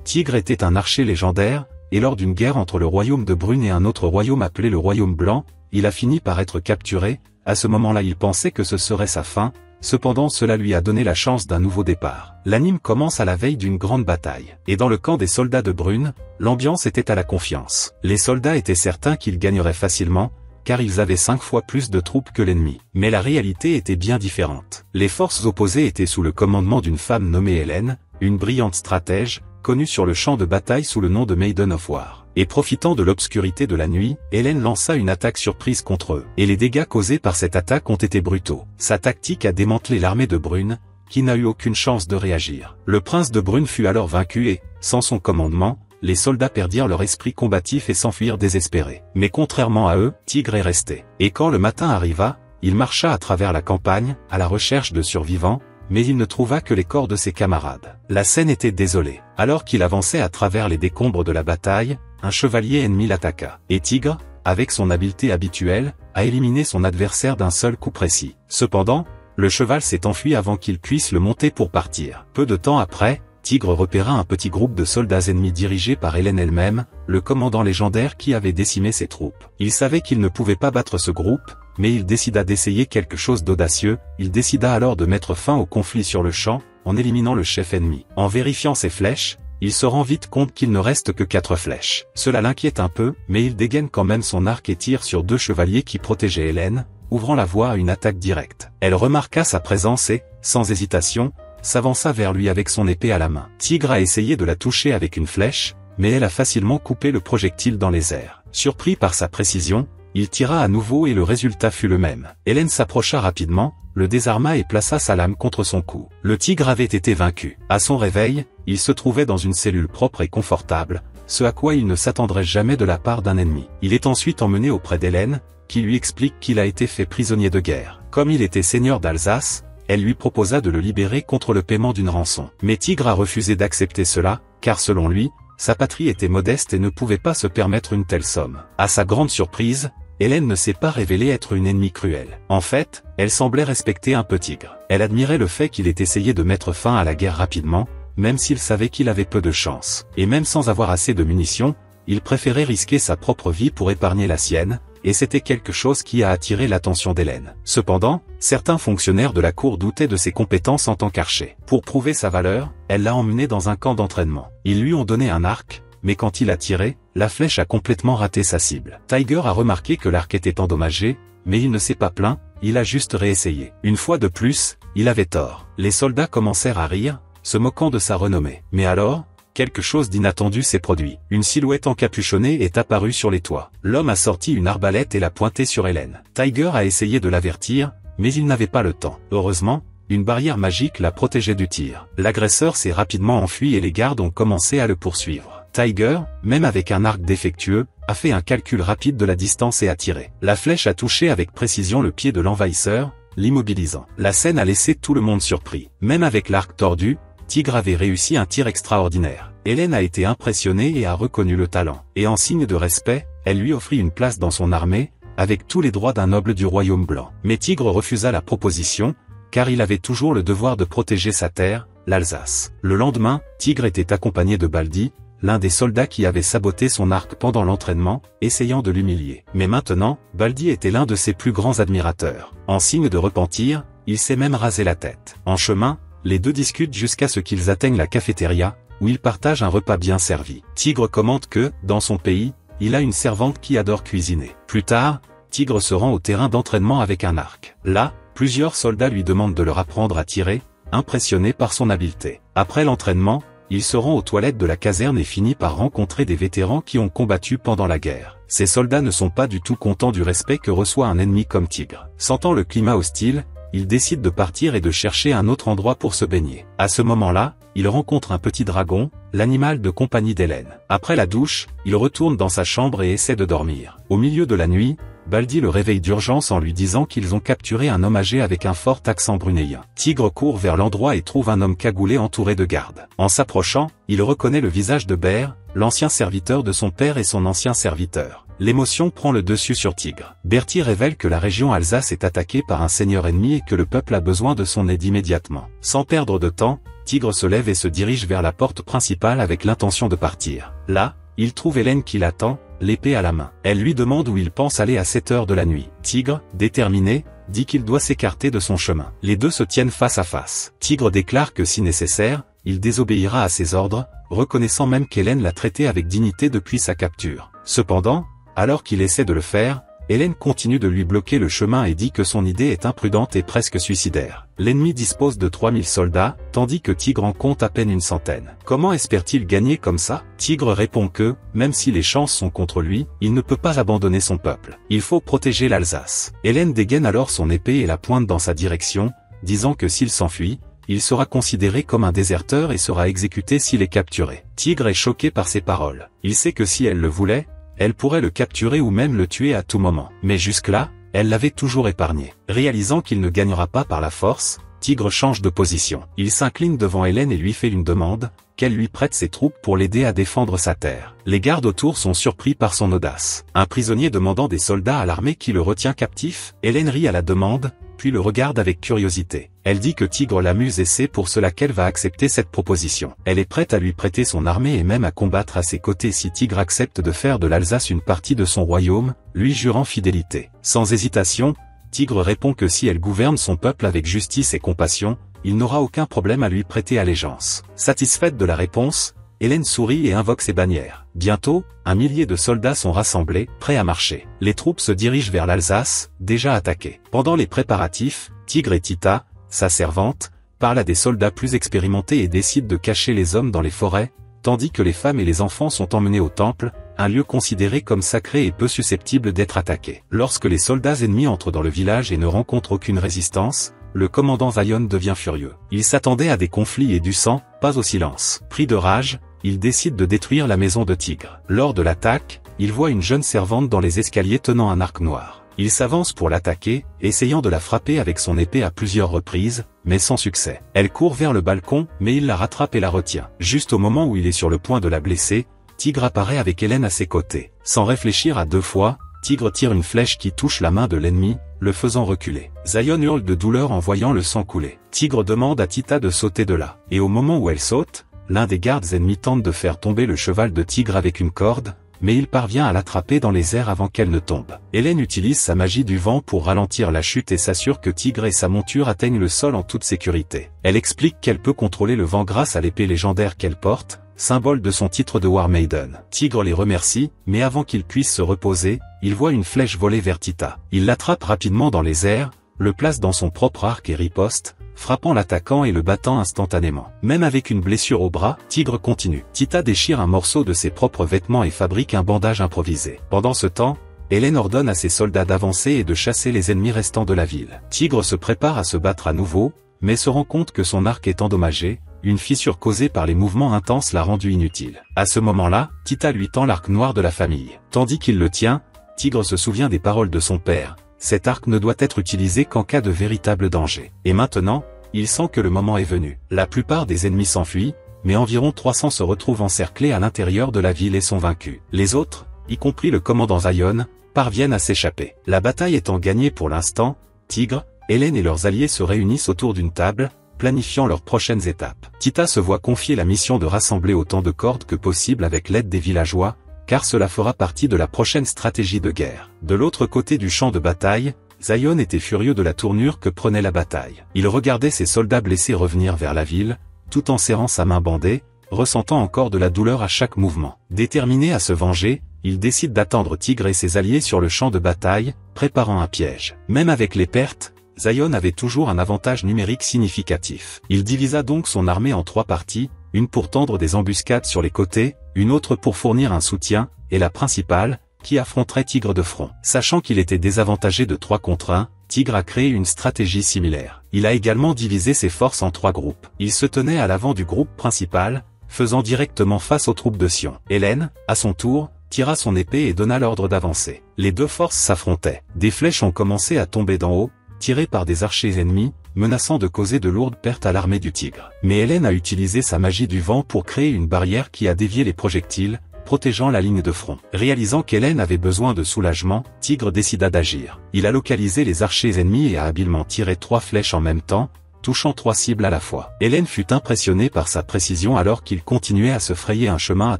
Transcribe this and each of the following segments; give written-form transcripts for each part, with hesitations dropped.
Tigre était un archer légendaire, et lors d'une guerre entre le royaume de Brune et un autre royaume appelé le royaume blanc, il a fini par être capturé. À ce moment-là il pensait que ce serait sa fin, cependant cela lui a donné la chance d'un nouveau départ. L'anime commence à la veille d'une grande bataille. Et dans le camp des soldats de Brune, l'ambiance était à la confiance. Les soldats étaient certains qu'ils gagneraient facilement, car ils avaient 5 fois plus de troupes que l'ennemi. Mais la réalité était bien différente. Les forces opposées étaient sous le commandement d'une femme nommée Hélène, une brillante stratège, connue sur le champ de bataille sous le nom de Maiden of War. Et profitant de l'obscurité de la nuit, Hélène lança une attaque surprise contre eux. Et les dégâts causés par cette attaque ont été brutaux. Sa tactique a démantelé l'armée de Brune, qui n'a eu aucune chance de réagir. Le prince de Brune fut alors vaincu et, sans son commandement, les soldats perdirent leur esprit combatif et s'enfuirent désespérés. Mais contrairement à eux, Tigre est resté. Et quand le matin arriva, il marcha à travers la campagne, à la recherche de survivants, mais il ne trouva que les corps de ses camarades. La scène était désolée. Alors qu'il avançait à travers les décombres de la bataille, un chevalier ennemi l'attaqua. Et Tigre, avec son habileté habituelle, a éliminé son adversaire d'un seul coup précis. Cependant, le cheval s'est enfui avant qu'il puisse le monter pour partir. Peu de temps après, Tigre repéra un petit groupe de soldats ennemis dirigés par Hélène elle-même, le commandant légendaire qui avait décimé ses troupes. Il savait qu'il ne pouvait pas battre ce groupe, mais il décida d'essayer quelque chose d'audacieux. Il décida alors de mettre fin au conflit sur le champ, en éliminant le chef ennemi. En vérifiant ses flèches, il se rend vite compte qu'il ne reste que 4 flèches. Cela l'inquiète un peu, mais il dégaine quand même son arc et tire sur 2 chevaliers qui protégeaient Hélène, ouvrant la voie à une attaque directe. Elle remarqua sa présence et, sans hésitation, s'avança vers lui avec son épée à la main. Tigre a essayé de la toucher avec une flèche, mais elle a facilement coupé le projectile dans les airs. Surpris par sa précision, il tira à nouveau et le résultat fut le même. Hélène s'approcha rapidement, le désarma et plaça sa lame contre son cou. Le tigre avait été vaincu. À son réveil, il se trouvait dans une cellule propre et confortable, ce à quoi il ne s'attendrait jamais de la part d'un ennemi. Il est ensuite emmené auprès d'Hélène, qui lui explique qu'il a été fait prisonnier de guerre. Comme il était seigneur d'Alsace, elle lui proposa de le libérer contre le paiement d'une rançon. Mais Tigre a refusé d'accepter cela, car selon lui, sa patrie était modeste et ne pouvait pas se permettre une telle somme. À sa grande surprise, Hélène ne s'est pas révélée être une ennemie cruelle. En fait, elle semblait respecter un peu Tigre. Elle admirait le fait qu'il ait essayé de mettre fin à la guerre rapidement, même s'il savait qu'il avait peu de chance. Et même sans avoir assez de munitions, il préférait risquer sa propre vie pour épargner la sienne, et c'était quelque chose qui a attiré l'attention d'Hélène. Cependant, certains fonctionnaires de la cour doutaient de ses compétences en tant qu'archer. Pour prouver sa valeur, elle l'a emmené dans un camp d'entraînement. Ils lui ont donné un arc, mais quand il a tiré, la flèche a complètement raté sa cible. Tiger a remarqué que l'arc était endommagé, mais il ne s'est pas plaint, il a juste réessayé. Une fois de plus, il avait tort. Les soldats commencèrent à rire, se moquant de sa renommée. Mais alors, quelque chose d'inattendu s'est produit. Une silhouette encapuchonnée est apparue sur les toits. L'homme a sorti une arbalète et l'a pointée sur Hélène. Tiger a essayé de l'avertir, mais il n'avait pas le temps. Heureusement, une barrière magique l'a protégé du tir. L'agresseur s'est rapidement enfui et les gardes ont commencé à le poursuivre. Tiger, même avec un arc défectueux, a fait un calcul rapide de la distance et a tiré. La flèche a touché avec précision le pied de l'envahisseur, l'immobilisant. La scène a laissé tout le monde surpris. Même avec l'arc tordu, Tigre avait réussi un tir extraordinaire. Hélène a été impressionnée et a reconnu le talent. Et en signe de respect, elle lui offrit une place dans son armée, avec tous les droits d'un noble du royaume blanc. Mais Tigre refusa la proposition, car il avait toujours le devoir de protéger sa terre, l'Alsace. Le lendemain, Tigre était accompagné de Baldi, l'un des soldats qui avait saboté son arc pendant l'entraînement, essayant de l'humilier. Mais maintenant, Baldi était l'un de ses plus grands admirateurs. En signe de repentir, il s'est même rasé la tête. En chemin, les deux discutent jusqu'à ce qu'ils atteignent la cafétéria, où ils partagent un repas bien servi. Tigre commente que, dans son pays, il a une servante qui adore cuisiner. Plus tard, Tigre se rend au terrain d'entraînement avec un arc. Là, plusieurs soldats lui demandent de leur apprendre à tirer, impressionnés par son habileté. Après l'entraînement, il se rend aux toilettes de la caserne et finit par rencontrer des vétérans qui ont combattu pendant la guerre. Ces soldats ne sont pas du tout contents du respect que reçoit un ennemi comme Tigre. Sentant le climat hostile, il décide de partir et de chercher un autre endroit pour se baigner. À ce moment-là, il rencontre un petit dragon, l'animal de compagnie d'Hélène. Après la douche, il retourne dans sa chambre et essaie de dormir. Au milieu de la nuit, Baldi le réveille d'urgence en lui disant qu'ils ont capturé un homme âgé avec un fort accent brunéien. Tigre court vers l'endroit et trouve un homme cagoulé entouré de gardes. En s'approchant, il reconnaît le visage de Ber, l'ancien serviteur de son père et son ancien serviteur. L'émotion prend le dessus sur Tigre. Bertie révèle que la région Alsace est attaquée par un seigneur ennemi et que le peuple a besoin de son aide immédiatement. Sans perdre de temps, Tigre se lève et se dirige vers la porte principale avec l'intention de partir. Là, il trouve Hélène qui l'attend, l'épée à la main. Elle lui demande où il pense aller à cette heure de la nuit. Tigre, déterminé, dit qu'il doit s'écarter de son chemin. Les deux se tiennent face à face. Tigre déclare que si nécessaire, il désobéira à ses ordres, reconnaissant même qu'Hélène l'a traité avec dignité depuis sa capture. Cependant, alors qu'il essaie de le faire, Hélène continue de lui bloquer le chemin et dit que son idée est imprudente et presque suicidaire. L'ennemi dispose de 3000 soldats, tandis que Tigre en compte à peine une centaine. Comment espère-t-il gagner comme ça? Tigre répond que, même si les chances sont contre lui, il ne peut pas abandonner son peuple. Il faut protéger l'Alsace. Hélène dégaine alors son épée et la pointe dans sa direction, disant que s'il s'enfuit, il sera considéré comme un déserteur et sera exécuté s'il est capturé. Tigre est choqué par ces paroles. Il sait que si elle le voulait, elle pourrait le capturer ou même le tuer à tout moment. Mais jusque-là, elle l'avait toujours épargné. Réalisant qu'il ne gagnera pas par la force, Tigre change de position. Il s'incline devant Hélène et lui fait une demande, qu'elle lui prête ses troupes pour l'aider à défendre sa terre. Les gardes autour sont surpris par son audace. Un prisonnier demandant des soldats à l'armée qui le retient captif, Hélène rit à la demande, puis le regarde avec curiosité. Elle dit que Tigre l'amuse et c'est pour cela qu'elle va accepter cette proposition. Elle est prête à lui prêter son armée et même à combattre à ses côtés si Tigre accepte de faire de l'Alsace une partie de son royaume, lui jurant fidélité. Sans hésitation, Tigre répond que si elle gouverne son peuple avec justice et compassion, il n'aura aucun problème à lui prêter allégeance. Satisfaite de la réponse, Hélène sourit et invoque ses bannières. Bientôt, 1 millier de soldats sont rassemblés, prêts à marcher. Les troupes se dirigent vers l'Alsace, déjà attaquée. Pendant les préparatifs, Tigre et Tita, sa servante, parlent à des soldats plus expérimentés et décident de cacher les hommes dans les forêts, tandis que les femmes et les enfants sont emmenés au temple, un lieu considéré comme sacré et peu susceptible d'être attaqué. Lorsque les soldats ennemis entrent dans le village et ne rencontrent aucune résistance, le commandant Zion devient furieux. Il s'attendait à des conflits et du sang, pas au silence. Pris de rage, il décide de détruire la maison de Tigre. Lors de l'attaque, il voit une jeune servante dans les escaliers tenant un arc noir. Il s'avance pour l'attaquer, essayant de la frapper avec son épée à plusieurs reprises, mais sans succès. Elle court vers le balcon, mais il la rattrape et la retient. Juste au moment où il est sur le point de la blesser, Tigre apparaît avec Hélène à ses côtés. Sans réfléchir à deux fois, Tigre tire une flèche qui touche la main de l'ennemi, le faisant reculer. Zion hurle de douleur en voyant le sang couler. Tigre demande à Tita de sauter de là. Et au moment où elle saute, l'un des gardes ennemis tente de faire tomber le cheval de Tigre avec une corde, mais il parvient à l'attraper dans les airs avant qu'elle ne tombe. Hélène utilise sa magie du vent pour ralentir la chute et s'assure que Tigre et sa monture atteignent le sol en toute sécurité. Elle explique qu'elle peut contrôler le vent grâce à l'épée légendaire qu'elle porte, symbole de son titre de War Maiden. Tigre les remercie, mais avant qu'il puisse se reposer, il voit une flèche voler vers Tita. Il l'attrape rapidement dans les airs, le place dans son propre arc et riposte, frappant l'attaquant et le battant instantanément. Même avec une blessure au bras, Tigre continue. Tita déchire un morceau de ses propres vêtements et fabrique un bandage improvisé. Pendant ce temps, Hélène ordonne à ses soldats d'avancer et de chasser les ennemis restants de la ville. Tigre se prépare à se battre à nouveau, mais se rend compte que son arc est endommagé, une fissure causée par les mouvements intenses l'a rendu inutile. À ce moment-là, Tita lui tend l'arc noir de la famille. Tandis qu'il le tient, Tigre se souvient des paroles de son père. Cet arc ne doit être utilisé qu'en cas de véritable danger. Et maintenant, il sent que le moment est venu. La plupart des ennemis s'enfuient, mais environ 300 se retrouvent encerclés à l'intérieur de la ville et sont vaincus. Les autres, y compris le commandant Zion, parviennent à s'échapper. La bataille étant gagnée pour l'instant, Tigre, Hélène et leurs alliés se réunissent autour d'une table, planifiant leurs prochaines étapes. Tita se voit confier la mission de rassembler autant de cordes que possible avec l'aide des villageois, car cela fera partie de la prochaine stratégie de guerre. De l'autre côté du champ de bataille, Zion était furieux de la tournure que prenait la bataille. Il regardait ses soldats blessés revenir vers la ville, tout en serrant sa main bandée, ressentant encore de la douleur à chaque mouvement. Déterminé à se venger, il décide d'attendre Tigre et ses alliés sur le champ de bataille, préparant un piège. Même avec les pertes, Zion avait toujours un avantage numérique significatif. Il divisa donc son armée en 3 parties, une pour tendre des embuscades sur les côtés, une autre pour fournir un soutien, et la principale, qui affronterait Tigre de front. Sachant qu'il était désavantagé de 3 contre 1, Tigre a créé une stratégie similaire. Il a également divisé ses forces en 3 groupes. Il se tenait à l'avant du groupe principal, faisant directement face aux troupes de Sion. Hélène, à son tour, tira son épée et donna l'ordre d'avancer. Les deux forces s'affrontaient. Des flèches ont commencé à tomber d'en haut, tirées par des archers ennemis, menaçant de causer de lourdes pertes à l'armée du Tigre. Mais Hélène a utilisé sa magie du vent pour créer une barrière qui a dévié les projectiles, protégeant la ligne de front. Réalisant qu'Hélène avait besoin de soulagement, Tigre décida d'agir. Il a localisé les archers ennemis et a habilement tiré 3 flèches en même temps, touchant 3 cibles à la fois. Hélène fut impressionnée par sa précision alors qu'il continuait à se frayer un chemin à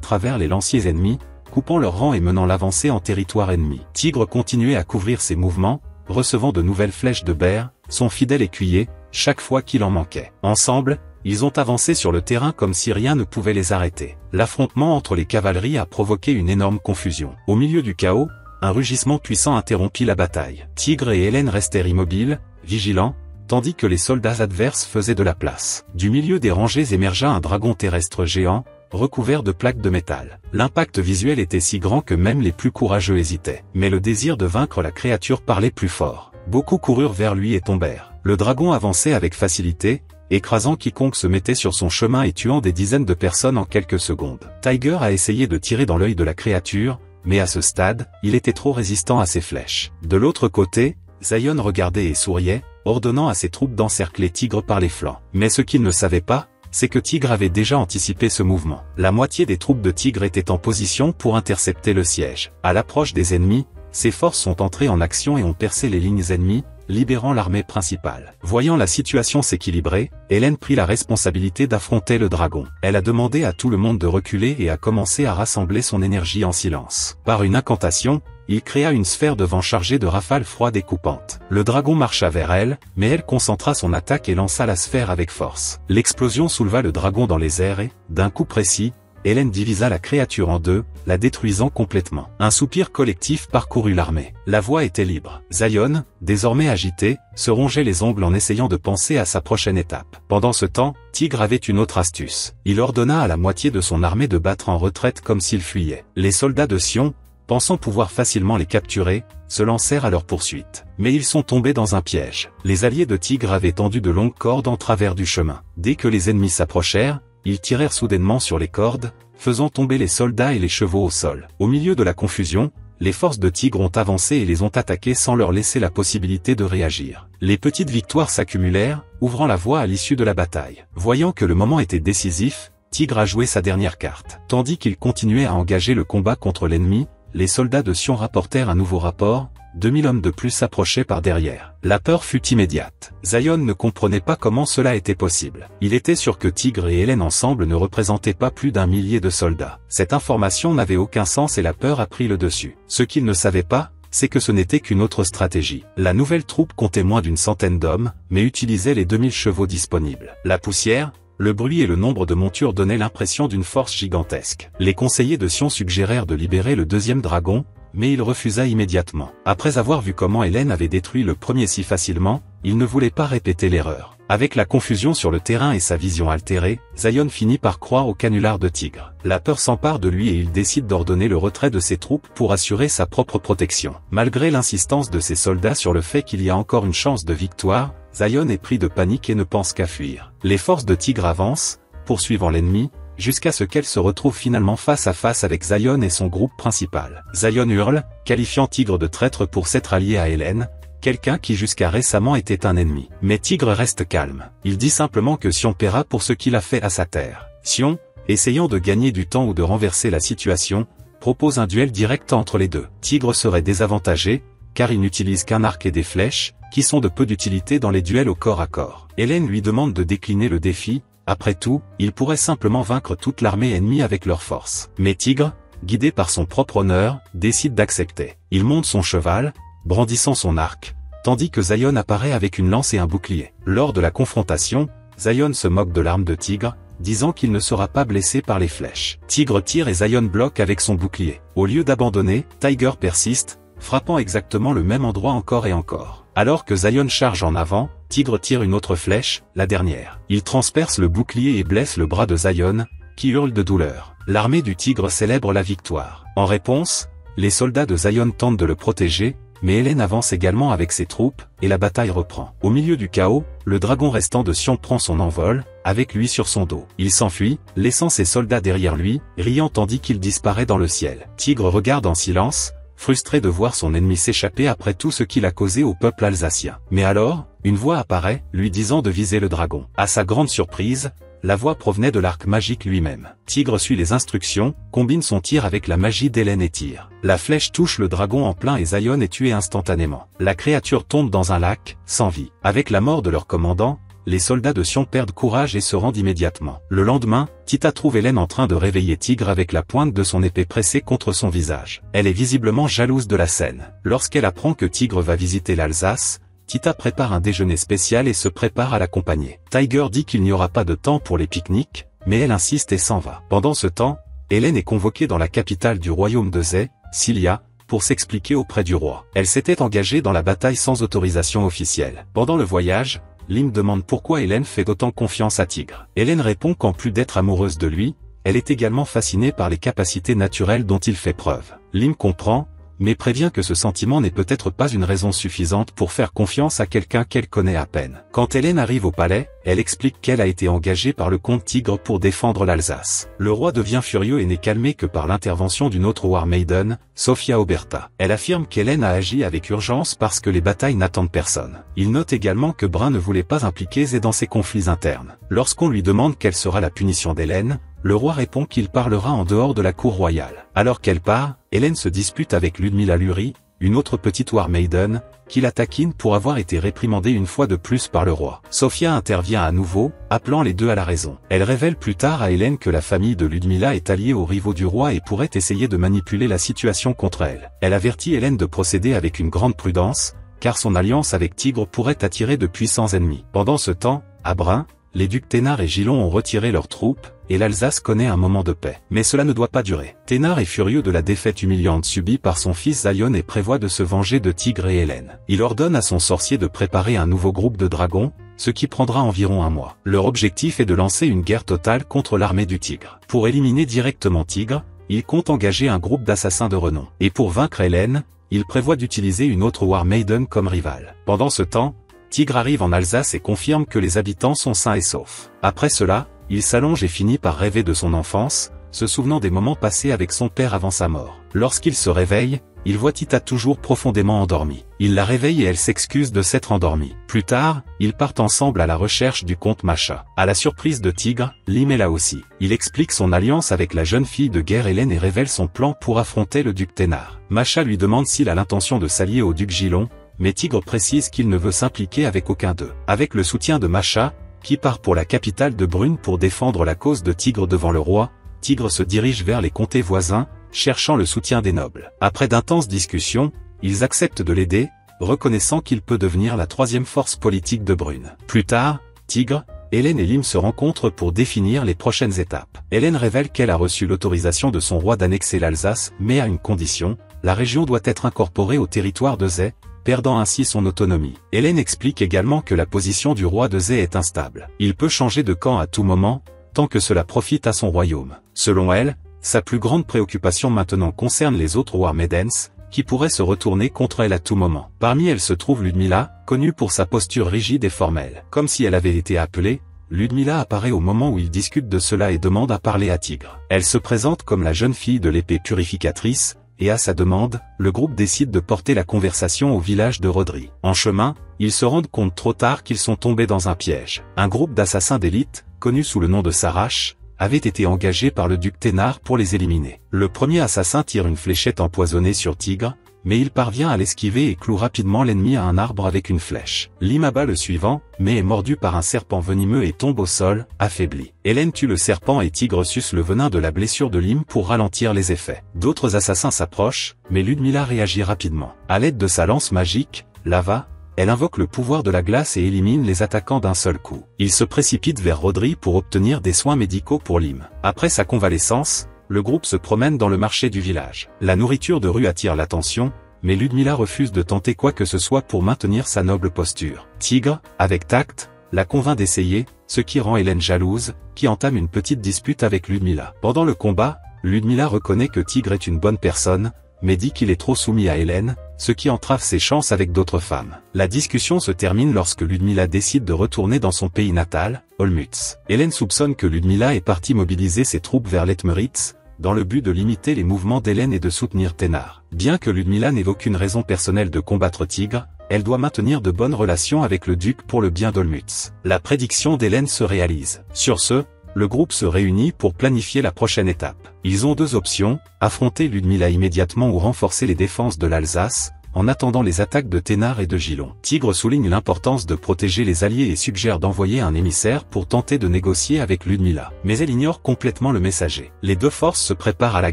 travers les lanciers ennemis, coupant leur rang et menant l'avancée en territoire ennemi. Tigre continuait à couvrir ses mouvements, recevant de nouvelles flèches de Bear, son fidèle écuyer, chaque fois qu'il en manquait. Ensemble, ils ont avancé sur le terrain comme si rien ne pouvait les arrêter. L'affrontement entre les cavaleries a provoqué une énorme confusion. Au milieu du chaos, un rugissement puissant interrompit la bataille. Tigre et Hélène restèrent immobiles, vigilants, tandis que les soldats adverses faisaient de la place. Du milieu des rangées émergea un dragon terrestre géant, recouvert de plaques de métal. L'impact visuel était si grand que même les plus courageux hésitaient. Mais le désir de vaincre la créature parlait plus fort. Beaucoup coururent vers lui et tombèrent. Le dragon avançait avec facilité, écrasant quiconque se mettait sur son chemin et tuant des dizaines de personnes en quelques secondes. Tiger a essayé de tirer dans l'œil de la créature, mais à ce stade, il était trop résistant à ses flèches. De l'autre côté, Zion regardait et souriait, ordonnant à ses troupes d'encercler Tigre par les flancs. Mais ce qu'il ne savait pas, c'est que Tigre avait déjà anticipé ce mouvement. La moitié des troupes de Tigre étaient en position pour intercepter le siège. À l'approche des ennemis, ses forces sont entrées en action et ont percé les lignes ennemies, libérant l'armée principale. Voyant la situation s'équilibrer, Hélène prit la responsabilité d'affronter le dragon. Elle a demandé à tout le monde de reculer et a commencé à rassembler son énergie en silence. Par une incantation, il créa une sphère de vent chargée de rafales froides et coupantes. Le dragon marcha vers elle, mais elle concentra son attaque et lança la sphère avec force. L'explosion souleva le dragon dans les airs et, d'un coup précis, Hélène divisa la créature en deux, la détruisant complètement. Un soupir collectif parcourut l'armée. La voie était libre. Zion, désormais agité, se rongeait les ongles en essayant de penser à sa prochaine étape. Pendant ce temps, Tigre avait une autre astuce. Il ordonna à la moitié de son armée de battre en retraite comme s'il fuyait. Les soldats de Sion, pensant pouvoir facilement les capturer, se lancèrent à leur poursuite. Mais ils sont tombés dans un piège. Les alliés de Tigre avaient tendu de longues cordes en travers du chemin. Dès que les ennemis s'approchèrent, ils tirèrent soudainement sur les cordes, faisant tomber les soldats et les chevaux au sol. Au milieu de la confusion, les forces de Tigre ont avancé et les ont attaqués sans leur laisser la possibilité de réagir. Les petites victoires s'accumulèrent, ouvrant la voie à l'issue de la bataille. Voyant que le moment était décisif, Tigre a joué sa dernière carte. Tandis qu'il continuait à engager le combat contre l'ennemi, les soldats de Sion rapportèrent un nouveau rapport, 2000 hommes de plus s'approchaient par derrière. La peur fut immédiate. Zion ne comprenait pas comment cela était possible. Il était sûr que Tigre et Hélène ensemble ne représentaient pas plus d'1 millier de soldats. Cette information n'avait aucun sens et la peur a pris le dessus. Ce qu'il ne savait pas, c'est que ce n'était qu'une autre stratégie. La nouvelle troupe comptait moins d'une centaine d'hommes, mais utilisait les 2000 chevaux disponibles. La poussière, le bruit et le nombre de montures donnaient l'impression d'une force gigantesque. Les conseillers de Sion suggérèrent de libérer le deuxième dragon, mais il refusa immédiatement. Après avoir vu comment Hélène avait détruit le premier si facilement, il ne voulait pas répéter l'erreur. Avec la confusion sur le terrain et sa vision altérée, Zion finit par croire au canular de Tigre. La peur s'empare de lui et il décide d'ordonner le retrait de ses troupes pour assurer sa propre protection. Malgré l'insistance de ses soldats sur le fait qu'il y a encore une chance de victoire, Zion est pris de panique et ne pense qu'à fuir. Les forces de Tigre avancent, poursuivant l'ennemi, jusqu'à ce qu'elle se retrouve finalement face à face avec Zion et son groupe principal. Zion hurle, qualifiant Tigre de traître pour s'être allié à Hélène, quelqu'un qui jusqu'à récemment était un ennemi. Mais Tigre reste calme. Il dit simplement que Sion paiera pour ce qu'il a fait à sa terre. Sion, essayant de gagner du temps ou de renverser la situation, propose un duel direct entre les deux. Tigre serait désavantagé, car il n'utilise qu'un arc et des flèches, qui sont de peu d'utilité dans les duels au corps à corps. Hélène lui demande de décliner le défi. Après tout, il pourrait simplement vaincre toute l'armée ennemie avec leur force. Mais Tigre, guidé par son propre honneur, décide d'accepter. Il monte son cheval, brandissant son arc, tandis que Zion apparaît avec une lance et un bouclier. Lors de la confrontation, Zion se moque de l'arme de Tigre, disant qu'il ne sera pas blessé par les flèches. Tigre tire et Zion bloque avec son bouclier. Au lieu d'abandonner, Tiger persiste, frappant exactement le même endroit encore et encore. Alors que Zion charge en avant, Tigre tire une autre flèche, la dernière. Il transperce le bouclier et blesse le bras de Zion, qui hurle de douleur. L'armée du Tigre célèbre la victoire. En réponse, les soldats de Zion tentent de le protéger, mais Hélène avance également avec ses troupes, et la bataille reprend. Au milieu du chaos, le dragon restant de Sion prend son envol, avec lui sur son dos. Il s'enfuit, laissant ses soldats derrière lui, riant tandis qu'il disparaît dans le ciel. Tigre regarde en silence, frustré de voir son ennemi s'échapper après tout ce qu'il a causé au peuple alsacien. Mais alors, une voix apparaît, lui disant de viser le dragon. À sa grande surprise, la voix provenait de l'arc magique lui-même. Tigre suit les instructions, combine son tir avec la magie d'Hélène et tire. La flèche touche le dragon en plein et Zion est tué instantanément. La créature tombe dans un lac, sans vie. Avec la mort de leur commandant, les soldats de Sion perdent courage et se rendent immédiatement. Le lendemain, Tita trouve Hélène en train de réveiller Tigre avec la pointe de son épée pressée contre son visage. Elle est visiblement jalouse de la scène. Lorsqu'elle apprend que Tigre va visiter l'Alsace, Tita prépare un déjeuner spécial et se prépare à l'accompagner. Tiger dit qu'il n'y aura pas de temps pour les pique-niques, mais elle insiste et s'en va. Pendant ce temps, Hélène est convoquée dans la capitale du royaume de Zé, Cilia, pour s'expliquer auprès du roi. Elle s'était engagée dans la bataille sans autorisation officielle. Pendant le voyage, Lim demande pourquoi Hélène fait d'autant confiance à Tigre. Hélène répond qu'en plus d'être amoureuse de lui, elle est également fascinée par les capacités naturelles dont il fait preuve. Lim comprend, mais prévient que ce sentiment n'est peut-être pas une raison suffisante pour faire confiance à quelqu'un qu'elle connaît à peine. Quand Hélène arrive au palais, elle explique qu'elle a été engagée par le comte Tigre pour défendre l'Alsace. Le roi devient furieux et n'est calmé que par l'intervention d'une autre War Maiden, Sophia Oberta. Elle affirme qu'Hélène a agi avec urgence parce que les batailles n'attendent personne. Il note également que Brun ne voulait pas impliquer Zé dans ses conflits internes. Lorsqu'on lui demande quelle sera la punition d'Hélène, le roi répond qu'il parlera en dehors de la cour royale. Alors qu'elle part, Hélène se dispute avec Ludmila Luri, une autre petite War Maiden, qui la taquine pour avoir été réprimandée une fois de plus par le roi. Sophia intervient à nouveau, appelant les deux à la raison. Elle révèle plus tard à Hélène que la famille de Ludmila est alliée aux rivaux du roi et pourrait essayer de manipuler la situation contre elle. Elle avertit Hélène de procéder avec une grande prudence, car son alliance avec Tigre pourrait attirer de puissants ennemis. Pendant ce temps, à Brun, les ducs Thénard et Gilon ont retiré leurs troupes, et l'Alsace connaît un moment de paix. Mais cela ne doit pas durer. Thénard est furieux de la défaite humiliante subie par son fils Zayon et prévoit de se venger de Tigre et Hélène. Il ordonne à son sorcier de préparer un nouveau groupe de dragons, ce qui prendra environ un mois. Leur objectif est de lancer une guerre totale contre l'armée du Tigre. Pour éliminer directement Tigre, il compte engager un groupe d'assassins de renom. Et pour vaincre Hélène, il prévoit d'utiliser une autre War Maiden comme rivale. Pendant ce temps, Tigre arrive en Alsace et confirme que les habitants sont sains et saufs. Après cela, il s'allonge et finit par rêver de son enfance, se souvenant des moments passés avec son père avant sa mort. Lorsqu'il se réveille, il voit Tita toujours profondément endormie. Il la réveille et elle s'excuse de s'être endormie. Plus tard, ils partent ensemble à la recherche du comte Macha. À la surprise de Tigre, Lim est là aussi. Il explique son alliance avec la jeune fille de guerre Hélène et révèle son plan pour affronter le duc Thénard. Macha lui demande s'il a l'intention de s'allier au duc Gilon, mais Tigre précise qu'il ne veut s'impliquer avec aucun d'eux. Avec le soutien de Macha, qui part pour la capitale de Brune pour défendre la cause de Tigre devant le roi, Tigre se dirige vers les comtés voisins, cherchant le soutien des nobles. Après d'intenses discussions, ils acceptent de l'aider, reconnaissant qu'il peut devenir la troisième force politique de Brune. Plus tard, Tigre, Hélène et Lim se rencontrent pour définir les prochaines étapes. Hélène révèle qu'elle a reçu l'autorisation de son roi d'annexer l'Alsace, mais à une condition, la région doit être incorporée au territoire de Zé, perdant ainsi son autonomie. Hélène explique également que la position du roi de Zé est instable. Il peut changer de camp à tout moment, tant que cela profite à son royaume. Selon elle, sa plus grande préoccupation maintenant concerne les autres War Maidens, qui pourraient se retourner contre elle à tout moment. Parmi elles se trouve Ludmila, connue pour sa posture rigide et formelle. Comme si elle avait été appelée, Ludmila apparaît au moment où ils discutent de cela et demande à parler à Tigre. Elle se présente comme la jeune fille de l'épée purificatrice, et à sa demande, le groupe décide de porter la conversation au village de Rodri. En chemin, ils se rendent compte trop tard qu'ils sont tombés dans un piège. Un groupe d'assassins d'élite, connu sous le nom de Sarache, avait été engagé par le duc Thénard pour les éliminer. Le premier assassin tire une fléchette empoisonnée sur Tigre, mais il parvient à l'esquiver et cloue rapidement l'ennemi à un arbre avec une flèche. Lim abat le suivant, mais est mordu par un serpent venimeux et tombe au sol, affaibli. Hélène tue le serpent et Tigre suce le venin de la blessure de Lim pour ralentir les effets. D'autres assassins s'approchent, mais Ludmila réagit rapidement. À l'aide de sa lance magique, Lava, elle invoque le pouvoir de la glace et élimine les attaquants d'un seul coup. Il se précipite vers Rodri pour obtenir des soins médicaux pour Lim. Après sa convalescence, le groupe se promène dans le marché du village. La nourriture de rue attire l'attention, mais Ludmila refuse de tenter quoi que ce soit pour maintenir sa noble posture. Tigre, avec tact, la convainc d'essayer, ce qui rend Hélène jalouse, qui entame une petite dispute avec Ludmila. Pendant le combat, Ludmila reconnaît que Tigre est une bonne personne, mais dit qu'il est trop soumis à Hélène, ce qui entrave ses chances avec d'autres femmes. La discussion se termine lorsque Ludmila décide de retourner dans son pays natal, Olmütz. Hélène soupçonne que Ludmila est partie mobiliser ses troupes vers Letmeritz, dans le but de limiter les mouvements d'Hélène et de soutenir Thénard. Bien que Ludmila n'ait aucune raison personnelle de combattre Tigre, elle doit maintenir de bonnes relations avec le duc pour le bien d'Olmütz. La prédiction d'Hélène se réalise. Sur ce, le groupe se réunit pour planifier la prochaine étape. Ils ont deux options, affronter Ludmila immédiatement ou renforcer les défenses de l'Alsace, en attendant les attaques de Thénard et de Gilon. Tigre souligne l'importance de protéger les alliés et suggère d'envoyer un émissaire pour tenter de négocier avec Ludmila. Mais elle ignore complètement le messager. Les deux forces se préparent à la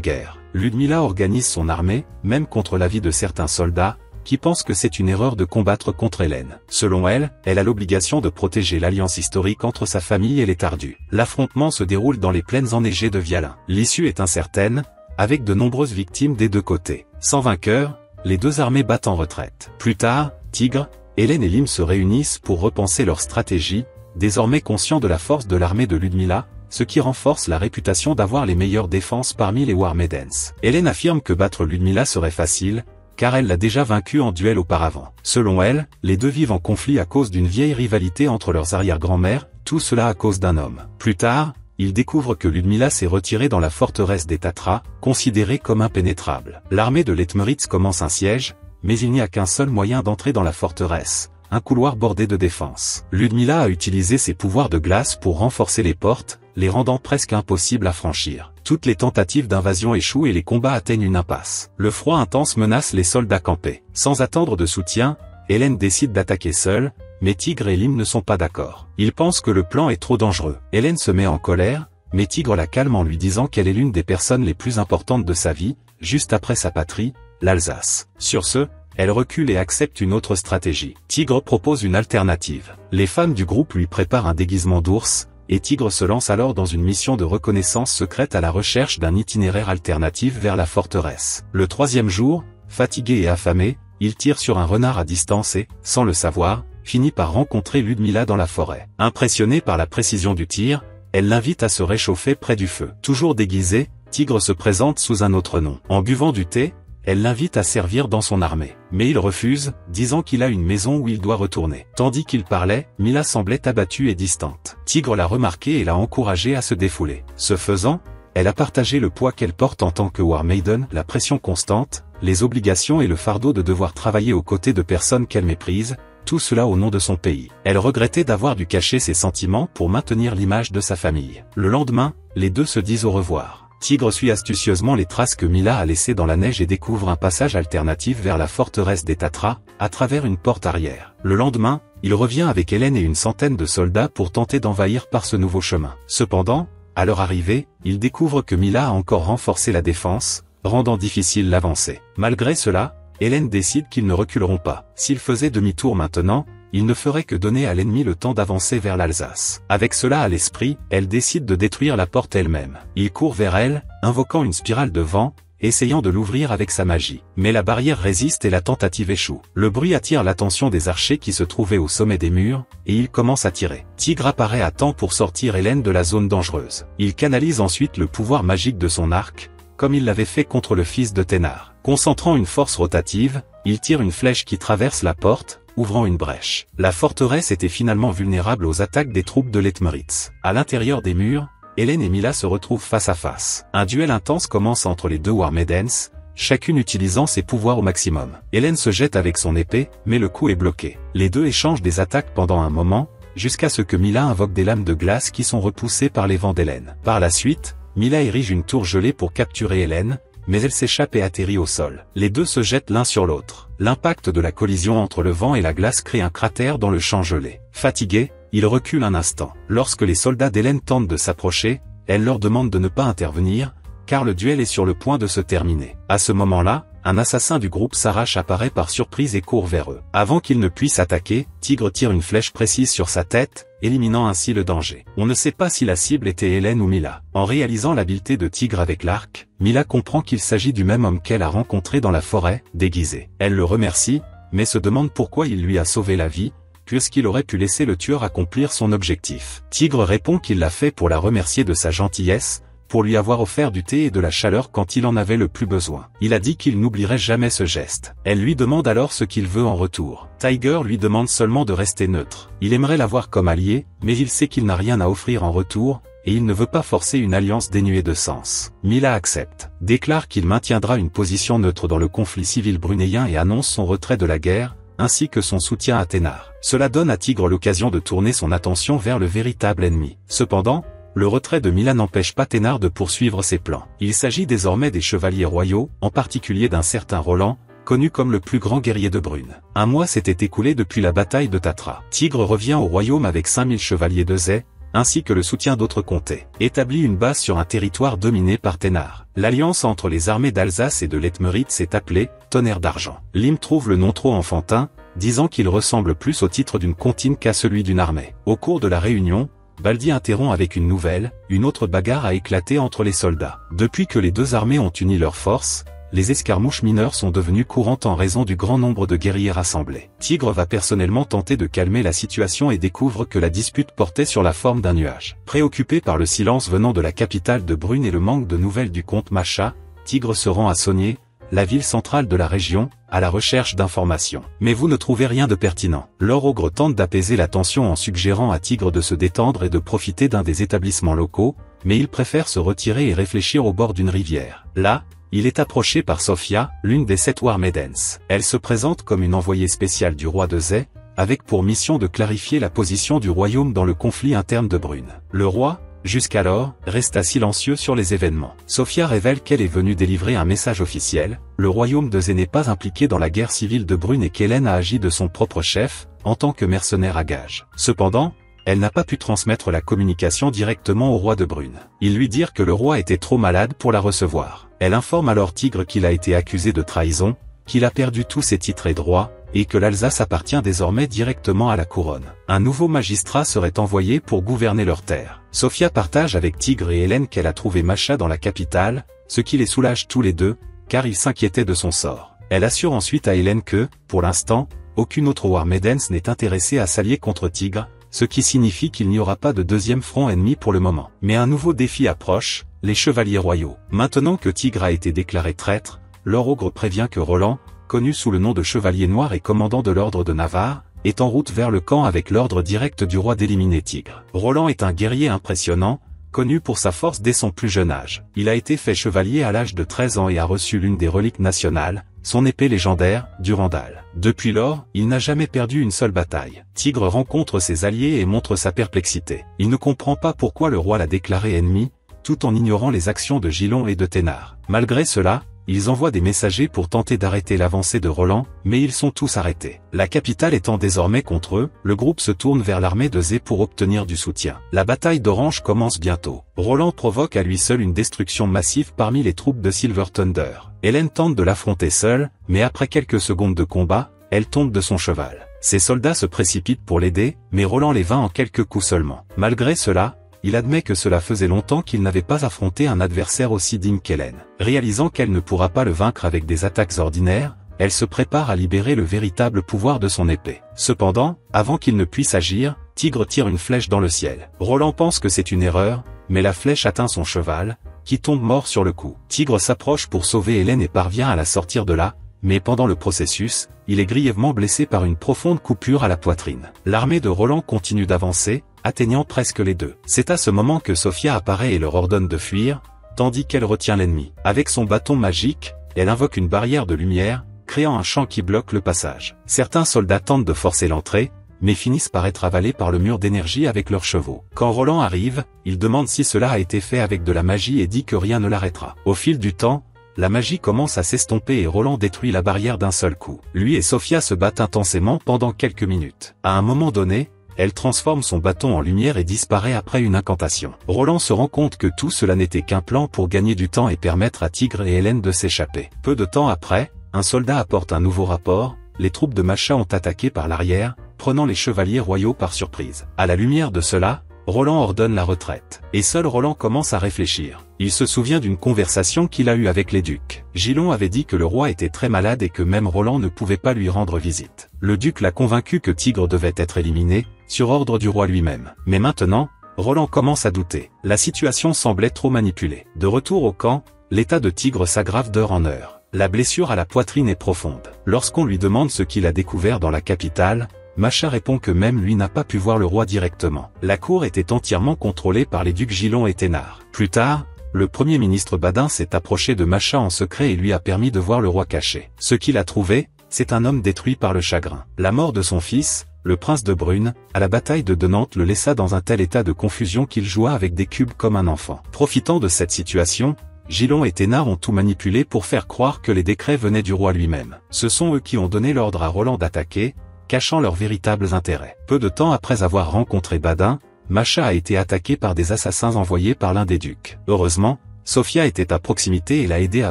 guerre. Ludmila organise son armée, même contre l'avis de certains soldats, qui pensent que c'est une erreur de combattre contre Hélène. Selon elle, elle a l'obligation de protéger l'alliance historique entre sa famille et les Tardus. L'affrontement se déroule dans les plaines enneigées de Vialin. L'issue est incertaine, avec de nombreuses victimes des deux côtés. Sans vainqueur, les deux armées battent en retraite. Plus tard, Tigre, Hélène et Lim se réunissent pour repenser leur stratégie, désormais conscients de la force de l'armée de Ludmila, ce qui renforce la réputation d'avoir les meilleures défenses parmi les War Maidens. Hélène affirme que battre Ludmila serait facile, car elle l'a déjà vaincue en duel auparavant. Selon elle, les deux vivent en conflit à cause d'une vieille rivalité entre leurs arrière-grand-mères, tout cela à cause d'un homme. Plus tard, ils découvrent que Ludmila s'est retirée dans la forteresse des Tatras, considérée comme impénétrable. L'armée de Letmeritz commence un siège, mais il n'y a qu'un seul moyen d'entrer dans la forteresse, un couloir bordé de défense. Ludmila a utilisé ses pouvoirs de glace pour renforcer les portes, les rendant presque impossibles à franchir. Toutes les tentatives d'invasion échouent et les combats atteignent une impasse. Le froid intense menace les soldats campés. Sans attendre de soutien, Hélène décide d'attaquer seule, mais Tigre et Lim ne sont pas d'accord. Ils pensent que le plan est trop dangereux. Hélène se met en colère, mais Tigre la calme en lui disant qu'elle est l'une des personnes les plus importantes de sa vie, juste après sa patrie, l'Alsace. Sur ce, elle recule et accepte une autre stratégie. Tigre propose une alternative. Les femmes du groupe lui préparent un déguisement d'ours, et Tigre se lance alors dans une mission de reconnaissance secrète à la recherche d'un itinéraire alternatif vers la forteresse. Le troisième jour, fatigué et affamé, il tire sur un renard à distance et, sans le savoir, finit par rencontrer Ludmila dans la forêt. Impressionnée par la précision du tir, elle l'invite à se réchauffer près du feu. Toujours déguisé, Tigre se présente sous un autre nom. En buvant du thé, elle l'invite à servir dans son armée. Mais il refuse, disant qu'il a une maison où il doit retourner. Tandis qu'il parlait, Mila semblait abattue et distante. Tigre l'a remarqué et l'a encouragée à se défouler. Ce faisant, elle a partagé le poids qu'elle porte en tant que War Maiden, la pression constante, les obligations et le fardeau de devoir travailler aux côtés de personnes qu'elle méprise, tout cela au nom de son pays. Elle regrettait d'avoir dû cacher ses sentiments pour maintenir l'image de sa famille. Le lendemain, les deux se disent au revoir. Tigre suit astucieusement les traces que Mila a laissées dans la neige et découvre un passage alternatif vers la forteresse des Tatras, à travers une porte arrière. Le lendemain, il revient avec Hélène et une centaine de soldats pour tenter d'envahir par ce nouveau chemin. Cependant, à leur arrivée, il découvre que Mila a encore renforcé la défense, rendant difficile l'avancée. Malgré cela, Hélène décide qu'ils ne reculeront pas. S'ils faisaient demi-tour maintenant, il ne ferait que donner à l'ennemi le temps d'avancer vers l'Alsace. Avec cela à l'esprit, elle décide de détruire la porte elle-même. Il court vers elle, invoquant une spirale de vent, essayant de l'ouvrir avec sa magie. Mais la barrière résiste et la tentative échoue. Le bruit attire l'attention des archers qui se trouvaient au sommet des murs, et ils commencent à tirer. Tigre apparaît à temps pour sortir Hélène de la zone dangereuse. Il canalise ensuite le pouvoir magique de son arc, comme il l'avait fait contre le fils de Thénard. Concentrant une force rotative, il tire une flèche qui traverse la porte, ouvrant une brèche. La forteresse était finalement vulnérable aux attaques des troupes de Letmeritz. À l'intérieur des murs, Hélène et Mila se retrouvent face à face. Un duel intense commence entre les deux War Maidens, chacune utilisant ses pouvoirs au maximum. Hélène se jette avec son épée, mais le coup est bloqué. Les deux échangent des attaques pendant un moment, jusqu'à ce que Mila invoque des lames de glace qui sont repoussées par les vents d'Hélène. Par la suite, Mila érige une tour gelée pour capturer Hélène, mais elle s'échappe et atterrit au sol. Les deux se jettent l'un sur l'autre. L'impact de la collision entre le vent et la glace crée un cratère dans le champ gelé. Fatigué, il recule un instant. Lorsque les soldats d'Hélène tentent de s'approcher, elle leur demande de ne pas intervenir, car le duel est sur le point de se terminer. À ce moment-là, un assassin du groupe s'arrache apparaît par surprise et court vers eux. Avant qu'il ne puisse attaquer, Tigre tire une flèche précise sur sa tête, éliminant ainsi le danger. On ne sait pas si la cible était Hélène ou Mila. En réalisant l'habileté de Tigre avec l'arc, Mila comprend qu'il s'agit du même homme qu'elle a rencontré dans la forêt, déguisé. Elle le remercie, mais se demande pourquoi il lui a sauvé la vie, puisqu'il aurait pu laisser le tueur accomplir son objectif. Tigre répond qu'il l'a fait pour la remercier de sa gentillesse, pour lui avoir offert du thé et de la chaleur quand il en avait le plus besoin. Il a dit qu'il n'oublierait jamais ce geste. Elle lui demande alors ce qu'il veut en retour. Tiger lui demande seulement de rester neutre. Il aimerait l'avoir comme allié, mais il sait qu'il n'a rien à offrir en retour, et il ne veut pas forcer une alliance dénuée de sens. Mila accepte, déclare qu'il maintiendra une position neutre dans le conflit civil brunéen et annonce son retrait de la guerre, ainsi que son soutien à Thénard. Cela donne à Tigre l'occasion de tourner son attention vers le véritable ennemi. Cependant, le retrait de Mila n'empêche pas Thénard de poursuivre ses plans. Il s'agit désormais des chevaliers royaux, en particulier d'un certain Roland, connu comme le plus grand guerrier de Brune. Un mois s'était écoulé depuis la bataille de Tatra. Tigre revient au royaume avec 5000 chevaliers de Zé, ainsi que le soutien d'autres comtés. Établit une base sur un territoire dominé par Thénard. L'alliance entre les armées d'Alsace et de l'Etmérite s'est appelée Tonnerre d'Argent. Lim trouve le nom trop enfantin, disant qu'il ressemble plus au titre d'une comptine qu'à celui d'une armée. Au cours de la réunion, Baldi interrompt avec une nouvelle, une autre bagarre a éclaté entre les soldats. Depuis que les deux armées ont uni leurs forces, les escarmouches mineures sont devenues courantes en raison du grand nombre de guerriers rassemblés. Tigre va personnellement tenter de calmer la situation et découvre que la dispute portait sur la forme d'un nuage. Préoccupé par le silence venant de la capitale de Brune et le manque de nouvelles du comte Macha, Tigre se rend à Saunier, la ville centrale de la région, à la recherche d'informations. Mais vous ne trouvez rien de pertinent. L'or-ogre tente d'apaiser la tension en suggérant à Tigre de se détendre et de profiter d'un des établissements locaux, mais il préfère se retirer et réfléchir au bord d'une rivière. Là, il est approché par Sophia, l'une des 7 War Maidens. Elle se présente comme une envoyée spéciale du roi de Zé, avec pour mission de clarifier la position du royaume dans le conflit interne de Brune. Le roi, jusqu'alors, resta silencieux sur les événements. Sophia révèle qu'elle est venue délivrer un message officiel, le royaume de Zé n'est pas impliqué dans la guerre civile de Brune et qu'Hélène a agi de son propre chef, en tant que mercenaire à gage. Cependant, elle n'a pas pu transmettre la communication directement au roi de Brune. Ils lui dirent que le roi était trop malade pour la recevoir. Elle informe alors Tigre qu'il a été accusé de trahison, qu'il a perdu tous ses titres et droits, et que l'Alsace appartient désormais directement à la couronne. Un nouveau magistrat serait envoyé pour gouverner leurs terres. Sophia partage avec Tigre et Hélène qu'elle a trouvé Macha dans la capitale, ce qui les soulage tous les deux, car ils s'inquiétaient de son sort. Elle assure ensuite à Hélène que, pour l'instant, aucune autre War Maidens n'est intéressée à s'allier contre Tigre, ce qui signifie qu'il n'y aura pas de deuxième front ennemi pour le moment. Mais un nouveau défi approche, les chevaliers royaux. Maintenant que Tigre a été déclaré traître, l'or-ogre prévient que Roland, connu sous le nom de Chevalier Noir et commandant de l'ordre de Navarre, est en route vers le camp avec l'ordre direct du roi d'éliminer Tigre. Roland est un guerrier impressionnant, connu pour sa force dès son plus jeune âge. Il a été fait chevalier à l'âge de 13 ans et a reçu l'une des reliques nationales, son épée légendaire, Durandal. Depuis lors, il n'a jamais perdu une seule bataille. Tigre rencontre ses alliés et montre sa perplexité. Il ne comprend pas pourquoi le roi l'a déclaré ennemi, tout en ignorant les actions de Gilon et de Thénard. Malgré cela, ils envoient des messagers pour tenter d'arrêter l'avancée de Roland, mais ils sont tous arrêtés. La capitale étant désormais contre eux, le groupe se tourne vers l'armée de Zé pour obtenir du soutien. La bataille d'Orange commence bientôt. Roland provoque à lui seul une destruction massive parmi les troupes de Silver Thunder. Hélène tente de l'affronter seule, mais après quelques secondes de combat, elle tombe de son cheval. Ses soldats se précipitent pour l'aider, mais Roland les vainc en quelques coups seulement. Malgré cela, il admet que cela faisait longtemps qu'il n'avait pas affronté un adversaire aussi digne qu'Hélène. Réalisant qu'elle ne pourra pas le vaincre avec des attaques ordinaires, elle se prépare à libérer le véritable pouvoir de son épée. Cependant, avant qu'il ne puisse agir, Tigre tire une flèche dans le ciel. Roland pense que c'est une erreur, mais la flèche atteint son cheval, qui tombe mort sur le coup. Tigre s'approche pour sauver Hélène et parvient à la sortir de là, mais pendant le processus, il est grièvement blessé par une profonde coupure à la poitrine. L'armée de Roland continue d'avancer, atteignant presque les deux. C'est à ce moment que Sophia apparaît et leur ordonne de fuir, tandis qu'elle retient l'ennemi. Avec son bâton magique, elle invoque une barrière de lumière, créant un champ qui bloque le passage. Certains soldats tentent de forcer l'entrée, mais finissent par être avalés par le mur d'énergie avec leurs chevaux. Quand Roland arrive, il demande si cela a été fait avec de la magie et dit que rien ne l'arrêtera. Au fil du temps, la magie commence à s'estomper et Roland détruit la barrière d'un seul coup. Lui et Sophia se battent intensément pendant quelques minutes. À un moment donné, elle transforme son bâton en lumière et disparaît après une incantation. Roland se rend compte que tout cela n'était qu'un plan pour gagner du temps et permettre à Tigre et Hélène de s'échapper. Peu de temps après, un soldat apporte un nouveau rapport, les troupes de Macha ont attaqué par l'arrière, prenant les chevaliers royaux par surprise. À la lumière de cela, Roland ordonne la retraite. Et seul Roland commence à réfléchir. Il se souvient d'une conversation qu'il a eue avec les ducs. Gilon avait dit que le roi était très malade et que même Roland ne pouvait pas lui rendre visite. Le duc l'a convaincu que Tigre devait être éliminé, sur ordre du roi lui-même. Mais maintenant, Roland commence à douter. La situation semblait trop manipulée. De retour au camp, l'état de Tigre s'aggrave d'heure en heure. La blessure à la poitrine est profonde. Lorsqu'on lui demande ce qu'il a découvert dans la capitale, Macha répond que même lui n'a pas pu voir le roi directement. La cour était entièrement contrôlée par les ducs Gilon et Thénard. Plus tard, le premier ministre Badin s'est approché de Macha en secret et lui a permis de voir le roi caché. Ce qu'il a trouvé, c'est un homme détruit par le chagrin. La mort de son fils, le prince de Brune, à la bataille de Nantes le laissa dans un tel état de confusion qu'il joua avec des cubes comme un enfant. Profitant de cette situation, Gilon et Thénard ont tout manipulé pour faire croire que les décrets venaient du roi lui-même. Ce sont eux qui ont donné l'ordre à Roland d'attaquer, cachant leurs véritables intérêts. Peu de temps après avoir rencontré Badin, Macha a été attaquée par des assassins envoyés par l'un des ducs. Heureusement, Sophia était à proximité et l'a aidé à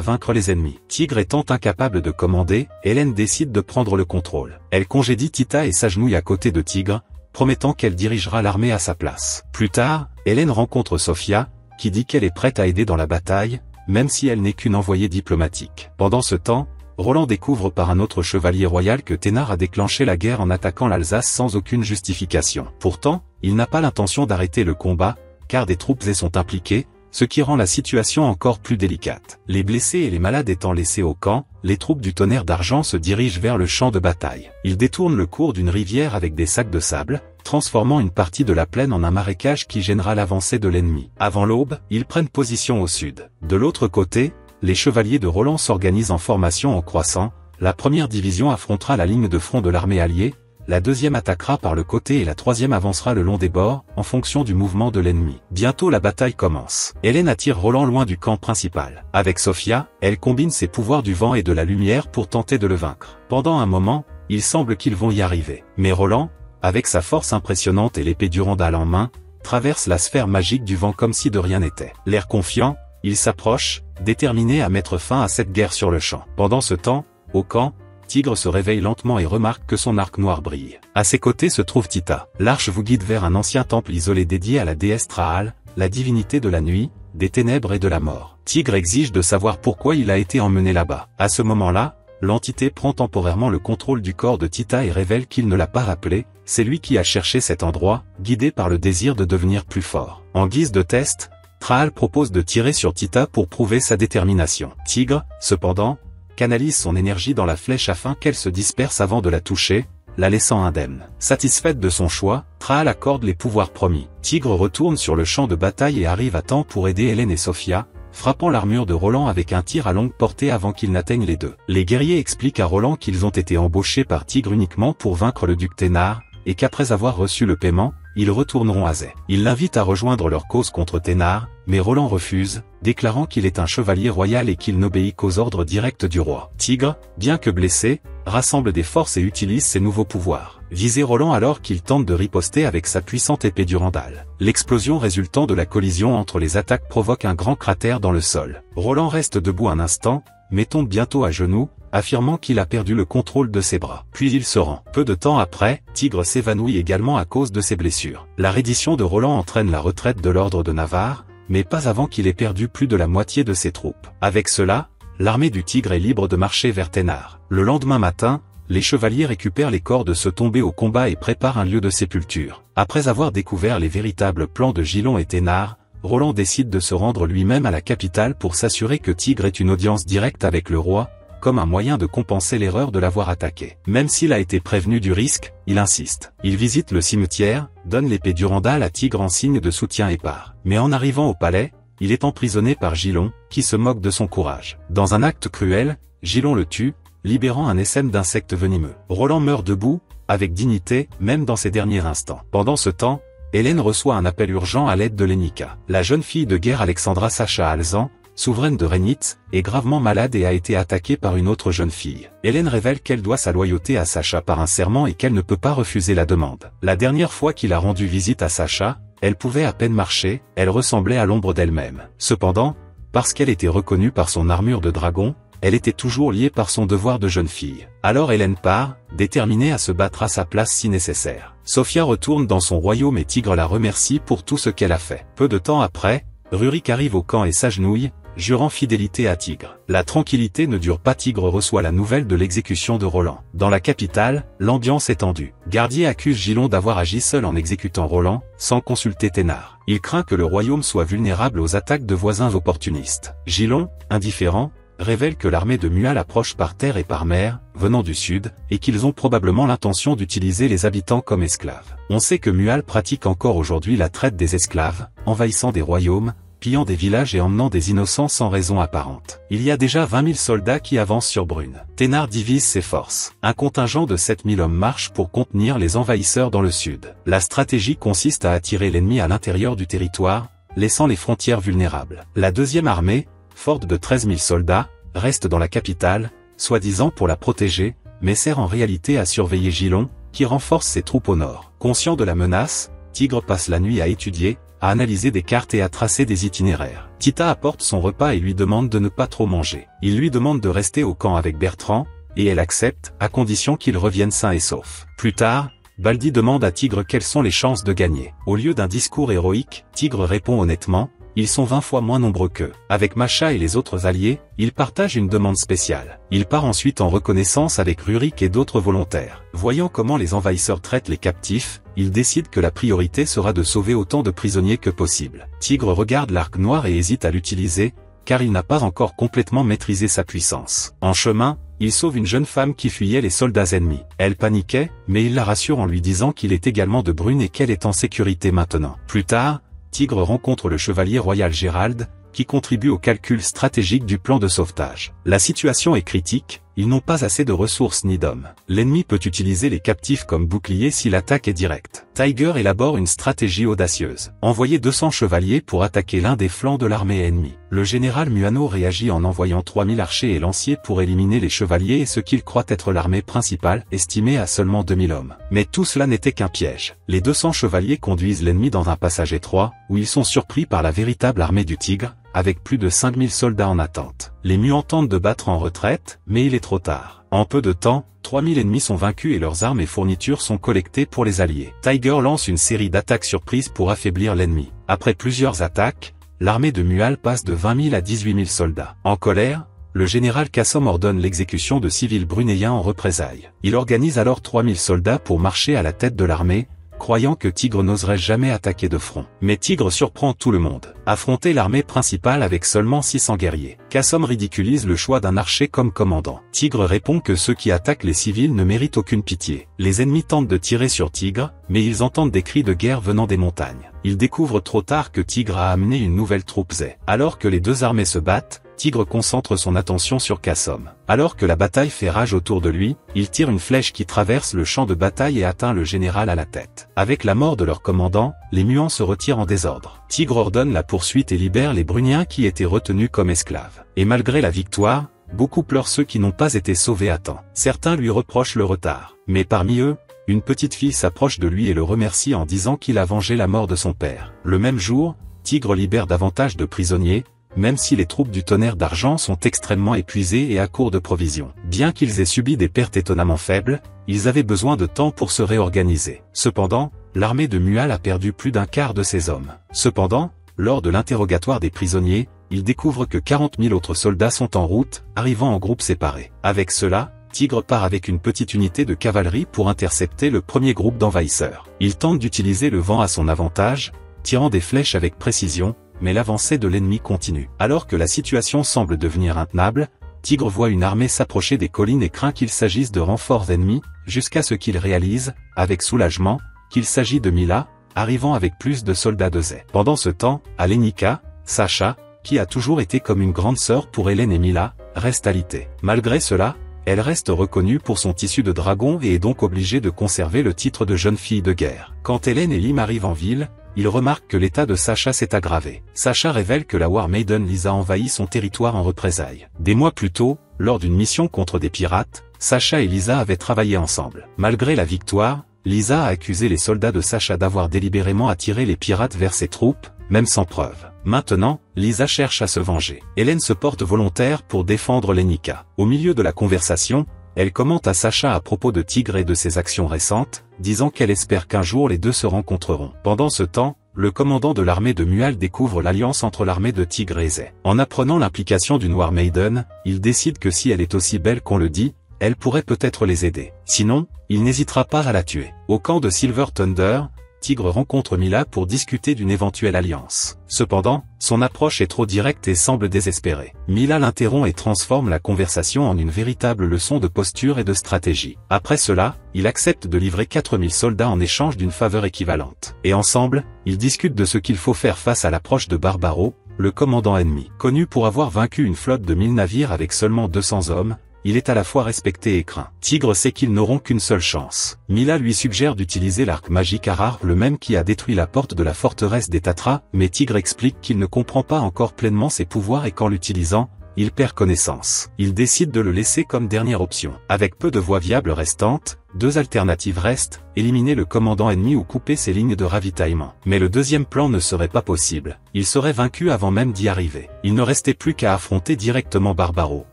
vaincre les ennemis. Tigre étant incapable de commander, Hélène décide de prendre le contrôle. Elle congédie Tita et s'agenouille à côté de Tigre, promettant qu'elle dirigera l'armée à sa place. Plus tard, Hélène rencontre Sophia, qui dit qu'elle est prête à aider dans la bataille, même si elle n'est qu'une envoyée diplomatique. Pendant ce temps, Roland découvre par un autre chevalier royal que Thénard a déclenché la guerre en attaquant l'Alsace sans aucune justification. Pourtant, il n'a pas l'intention d'arrêter le combat, car des troupes y sont impliquées, ce qui rend la situation encore plus délicate. Les blessés et les malades étant laissés au camp, les troupes du Tonnerre d'Argent se dirigent vers le champ de bataille. Ils détournent le cours d'une rivière avec des sacs de sable, transformant une partie de la plaine en un marécage qui gênera l'avancée de l'ennemi. Avant l'aube, ils prennent position au sud. De l'autre côté, les chevaliers de Roland s'organisent en formation en croissant, la première division affrontera la ligne de front de l'armée alliée, la deuxième attaquera par le côté et la troisième avancera le long des bords, en fonction du mouvement de l'ennemi. Bientôt la bataille commence. Hélène attire Roland loin du camp principal. Avec Sophia, elle combine ses pouvoirs du vent et de la lumière pour tenter de le vaincre. Pendant un moment, il semble qu'ils vont y arriver. Mais Roland, avec sa force impressionnante et l'épée Durandal en main, traverse la sphère magique du vent comme si de rien n'était. L'air confiant, il s'approche, déterminé à mettre fin à cette guerre sur le champ. Pendant ce temps, au camp, Tigre se réveille lentement et remarque que son arc noir brille. À ses côtés se trouve Tita. L'arche vous guide vers un ancien temple isolé dédié à la déesse Traal, la divinité de la nuit, des ténèbres et de la mort. Tigre exige de savoir pourquoi il a été emmené là-bas. À ce moment-là, l'entité prend temporairement le contrôle du corps de Tita et révèle qu'il ne l'a pas rappelé, c'est lui qui a cherché cet endroit, guidé par le désir de devenir plus fort. En guise de test, Traal propose de tirer sur Tita pour prouver sa détermination. Tigre, cependant, canalise son énergie dans la flèche afin qu'elle se disperse avant de la toucher, la laissant indemne. Satisfaite de son choix, Traal accorde les pouvoirs promis. Tigre retourne sur le champ de bataille et arrive à temps pour aider Hélène et Sophia, frappant l'armure de Roland avec un tir à longue portée avant qu'ils n'atteignent les deux. Les guerriers expliquent à Roland qu'ils ont été embauchés par Tigre uniquement pour vaincre le duc Thénard, et qu'après avoir reçu le paiement, ils retourneront à Zé. Ils l'invitent à rejoindre leur cause contre Thénard, mais Roland refuse, déclarant qu'il est un chevalier royal et qu'il n'obéit qu'aux ordres directs du roi. Tigre, bien que blessé, rassemble des forces et utilise ses nouveaux pouvoirs. Visez Roland alors qu'il tente de riposter avec sa puissante épée Durandal. L'explosion résultant de la collision entre les attaques provoque un grand cratère dans le sol. Roland reste debout un instant, mais tombe bientôt à genoux, affirmant qu'il a perdu le contrôle de ses bras. Puis il se rend. Peu de temps après, Tigre s'évanouit également à cause de ses blessures. La reddition de Roland entraîne la retraite de l'ordre de Navarre, mais pas avant qu'il ait perdu plus de la moitié de ses troupes. Avec cela, l'armée du Tigre est libre de marcher vers Thénard. Le lendemain matin, les chevaliers récupèrent les corps de ceux tombés au combat et préparent un lieu de sépulture. Après avoir découvert les véritables plans de Gilon et Thénard, Roland décide de se rendre lui-même à la capitale pour s'assurer que Tigre ait une audience directe avec le roi, comme un moyen de compenser l'erreur de l'avoir attaqué. Même s'il a été prévenu du risque, il insiste. Il visite le cimetière, donne l'épée Durandal à Tigre en signe de soutien et part. Mais en arrivant au palais, il est emprisonné par Gilon, qui se moque de son courage. Dans un acte cruel, Gilon le tue, libérant un essaim d'insectes venimeux. Roland meurt debout, avec dignité, même dans ses derniers instants. Pendant ce temps, Hélène reçoit un appel urgent à l'aide de Lénica. La jeune fille de guerre Alexandra Sacha Alzan, souveraine de Renitz, est gravement malade et a été attaquée par une autre jeune fille. Hélène révèle qu'elle doit sa loyauté à Sacha par un serment et qu'elle ne peut pas refuser la demande. La dernière fois qu'il a rendu visite à Sacha, elle pouvait à peine marcher, elle ressemblait à l'ombre d'elle-même. Cependant, parce qu'elle était reconnue par son armure de dragon, elle était toujours liée par son devoir de jeune fille. Alors Hélène part, déterminée à se battre à sa place si nécessaire. Sophia retourne dans son royaume et Tigre la remercie pour tout ce qu'elle a fait. Peu de temps après, Rurik arrive au camp et s'agenouille, jurant fidélité à Tigre. La tranquillité ne dure pas. Tigre reçoit la nouvelle de l'exécution de Roland. Dans la capitale, l'ambiance est tendue. Gardier accuse Gilon d'avoir agi seul en exécutant Roland, sans consulter Thénard. Il craint que le royaume soit vulnérable aux attaques de voisins opportunistes. Gilon, indifférent, révèle que l'armée de Mual approche par terre et par mer, venant du sud, et qu'ils ont probablement l'intention d'utiliser les habitants comme esclaves. On sait que Mual pratique encore aujourd'hui la traite des esclaves, envahissant des royaumes, pillant des villages et emmenant des innocents sans raison apparente. Il y a déjà 20 000 soldats qui avancent sur Brune. Thénard divise ses forces. Un contingent de 7 000 hommes marche pour contenir les envahisseurs dans le sud. La stratégie consiste à attirer l'ennemi à l'intérieur du territoire, laissant les frontières vulnérables. La deuxième armée, forte de 13 000 soldats, reste dans la capitale, soi-disant pour la protéger, mais sert en réalité à surveiller Gilon, qui renforce ses troupes au nord. Conscient de la menace, Tigre passe la nuit à étudier, à analyser des cartes et à tracer des itinéraires. Tita apporte son repas et lui demande de ne pas trop manger. Il lui demande de rester au camp avec Bertrand, et elle accepte, à condition qu'il revienne sain et sauf. Plus tard, Baldi demande à Tigre quelles sont les chances de gagner. Au lieu d'un discours héroïque, Tigre répond honnêtement, ils sont 20 fois moins nombreux qu'eux. Avec Macha et les autres alliés, il partage une demande spéciale. Il part ensuite en reconnaissance avec Rurik et d'autres volontaires. Voyant comment les envahisseurs traitent les captifs, il décide que la priorité sera de sauver autant de prisonniers que possible. Tigre regarde l'arc noir et hésite à l'utiliser, car il n'a pas encore complètement maîtrisé sa puissance. En chemin, il sauve une jeune femme qui fuyait les soldats ennemis. Elle paniquait, mais il la rassure en lui disant qu'il est également de Brune et qu'elle est en sécurité maintenant. Plus tard, Tigre rencontre le chevalier royal Gérald, qui contribue au calcul stratégique du plan de sauvetage. La situation est critique, ils n'ont pas assez de ressources ni d'hommes. L'ennemi peut utiliser les captifs comme bouclier si l'attaque est directe. Tiger élabore une stratégie audacieuse. Envoyer 200 chevaliers pour attaquer l'un des flancs de l'armée ennemie. Le général Muano réagit en envoyant 3000 archers et lanciers pour éliminer les chevaliers et ce qu'il croit être l'armée principale, estimée à seulement 2000 hommes. Mais tout cela n'était qu'un piège. Les 200 chevaliers conduisent l'ennemi dans un passage étroit, où ils sont surpris par la véritable armée du Tigre, avec plus de 5000 soldats en attente. Les muants tentent de battre en retraite, mais il est trop tard. En peu de temps, 3000 ennemis sont vaincus et leurs armes et fournitures sont collectées pour les alliés. Tiger lance une série d'attaques surprises pour affaiblir l'ennemi. Après plusieurs attaques, l'armée de Mual passe de 20 000 à 18 000 soldats. En colère, le général Kassom ordonne l'exécution de civils brunéens en représailles. Il organise alors 3000 soldats pour marcher à la tête de l'armée, croyant que Tigre n'oserait jamais attaquer de front. Mais Tigre surprend tout le monde. Affronter l'armée principale avec seulement 600 guerriers. Kassom ridiculise le choix d'un archer comme commandant. Tigre répond que ceux qui attaquent les civils ne méritent aucune pitié. Les ennemis tentent de tirer sur Tigre, mais ils entendent des cris de guerre venant des montagnes. Ils découvrent trop tard que Tigre a amené une nouvelle troupe Zé. Alors que les deux armées se battent, Tigre concentre son attention sur Kassom. Alors que la bataille fait rage autour de lui, il tire une flèche qui traverse le champ de bataille et atteint le général à la tête. Avec la mort de leur commandant, les muants se retirent en désordre. Tigre ordonne la poursuite et libère les Bruniens qui étaient retenus comme esclaves. Et malgré la victoire, beaucoup pleurent ceux qui n'ont pas été sauvés à temps. Certains lui reprochent le retard. Mais parmi eux, une petite fille s'approche de lui et le remercie en disant qu'il a vengé la mort de son père. Le même jour, Tigre libère davantage de prisonniers, même si les troupes du tonnerre d'argent sont extrêmement épuisées et à court de provisions. Bien qu'ils aient subi des pertes étonnamment faibles, ils avaient besoin de temps pour se réorganiser. Cependant, l'armée de Mual a perdu plus d'un quart de ses hommes. Cependant, lors de l'interrogatoire des prisonniers, ils découvrent que 40 000 autres soldats sont en route, arrivant en groupes séparés. Avec cela, Tigre part avec une petite unité de cavalerie pour intercepter le premier groupe d'envahisseurs. Il tente d'utiliser le vent à son avantage, tirant des flèches avec précision, mais l'avancée de l'ennemi continue. Alors que la situation semble devenir intenable, Tigre voit une armée s'approcher des collines et craint qu'il s'agisse de renforts ennemis, jusqu'à ce qu'il réalise, avec soulagement, qu'il s'agit de Mila, arrivant avec plus de soldats de Zé. Pendant ce temps, à Lenica, Sacha, qui a toujours été comme une grande sœur pour Hélène et Mila, reste alitée. Malgré cela, elle reste reconnue pour son tissu de dragon et est donc obligée de conserver le titre de jeune fille de guerre. Quand Hélène et Lim arrivent en ville, il remarque que l'état de Sacha s'est aggravé. Sacha révèle que la War Maiden Lisa envahit son territoire en représailles. Des mois plus tôt, lors d'une mission contre des pirates, Sacha et Lisa avaient travaillé ensemble. Malgré la victoire, Lisa a accusé les soldats de Sacha d'avoir délibérément attiré les pirates vers ses troupes, même sans preuve. Maintenant, Lisa cherche à se venger. Hélène se porte volontaire pour défendre Lenica. Au milieu de la conversation, elle commente à Sacha à propos de Tigre et de ses actions récentes, disant qu'elle espère qu'un jour les deux se rencontreront. Pendant ce temps, le commandant de l'armée de Mual découvre l'alliance entre l'armée de Tigre et Zé. En apprenant l'implication d'une War Maiden, il décide que si elle est aussi belle qu'on le dit, elle pourrait peut-être les aider. Sinon, il n'hésitera pas à la tuer. Au camp de Silver Thunder, Tigre rencontre Mila pour discuter d'une éventuelle alliance. Cependant, son approche est trop directe et semble désespérée. Mila l'interrompt et transforme la conversation en une véritable leçon de posture et de stratégie. Après cela, il accepte de livrer 4000 soldats en échange d'une faveur équivalente. Et ensemble, ils discutent de ce qu'il faut faire face à l'approche de Barbaro, le commandant ennemi. Connu pour avoir vaincu une flotte de 1000 navires avec seulement 200 hommes, il est à la fois respecté et craint. Tigre sait qu'ils n'auront qu'une seule chance. Mila lui suggère d'utiliser l'arc magique Arar, le même qui a détruit la porte de la forteresse des Tatras, mais Tigre explique qu'il ne comprend pas encore pleinement ses pouvoirs et qu'en l'utilisant, il perd connaissance. Il décide de le laisser comme dernière option. Avec peu de voies viables restantes, deux alternatives restent, éliminer le commandant ennemi ou couper ses lignes de ravitaillement. Mais le deuxième plan ne serait pas possible. Il serait vaincu avant même d'y arriver. Il ne restait plus qu'à affronter directement Barbaro.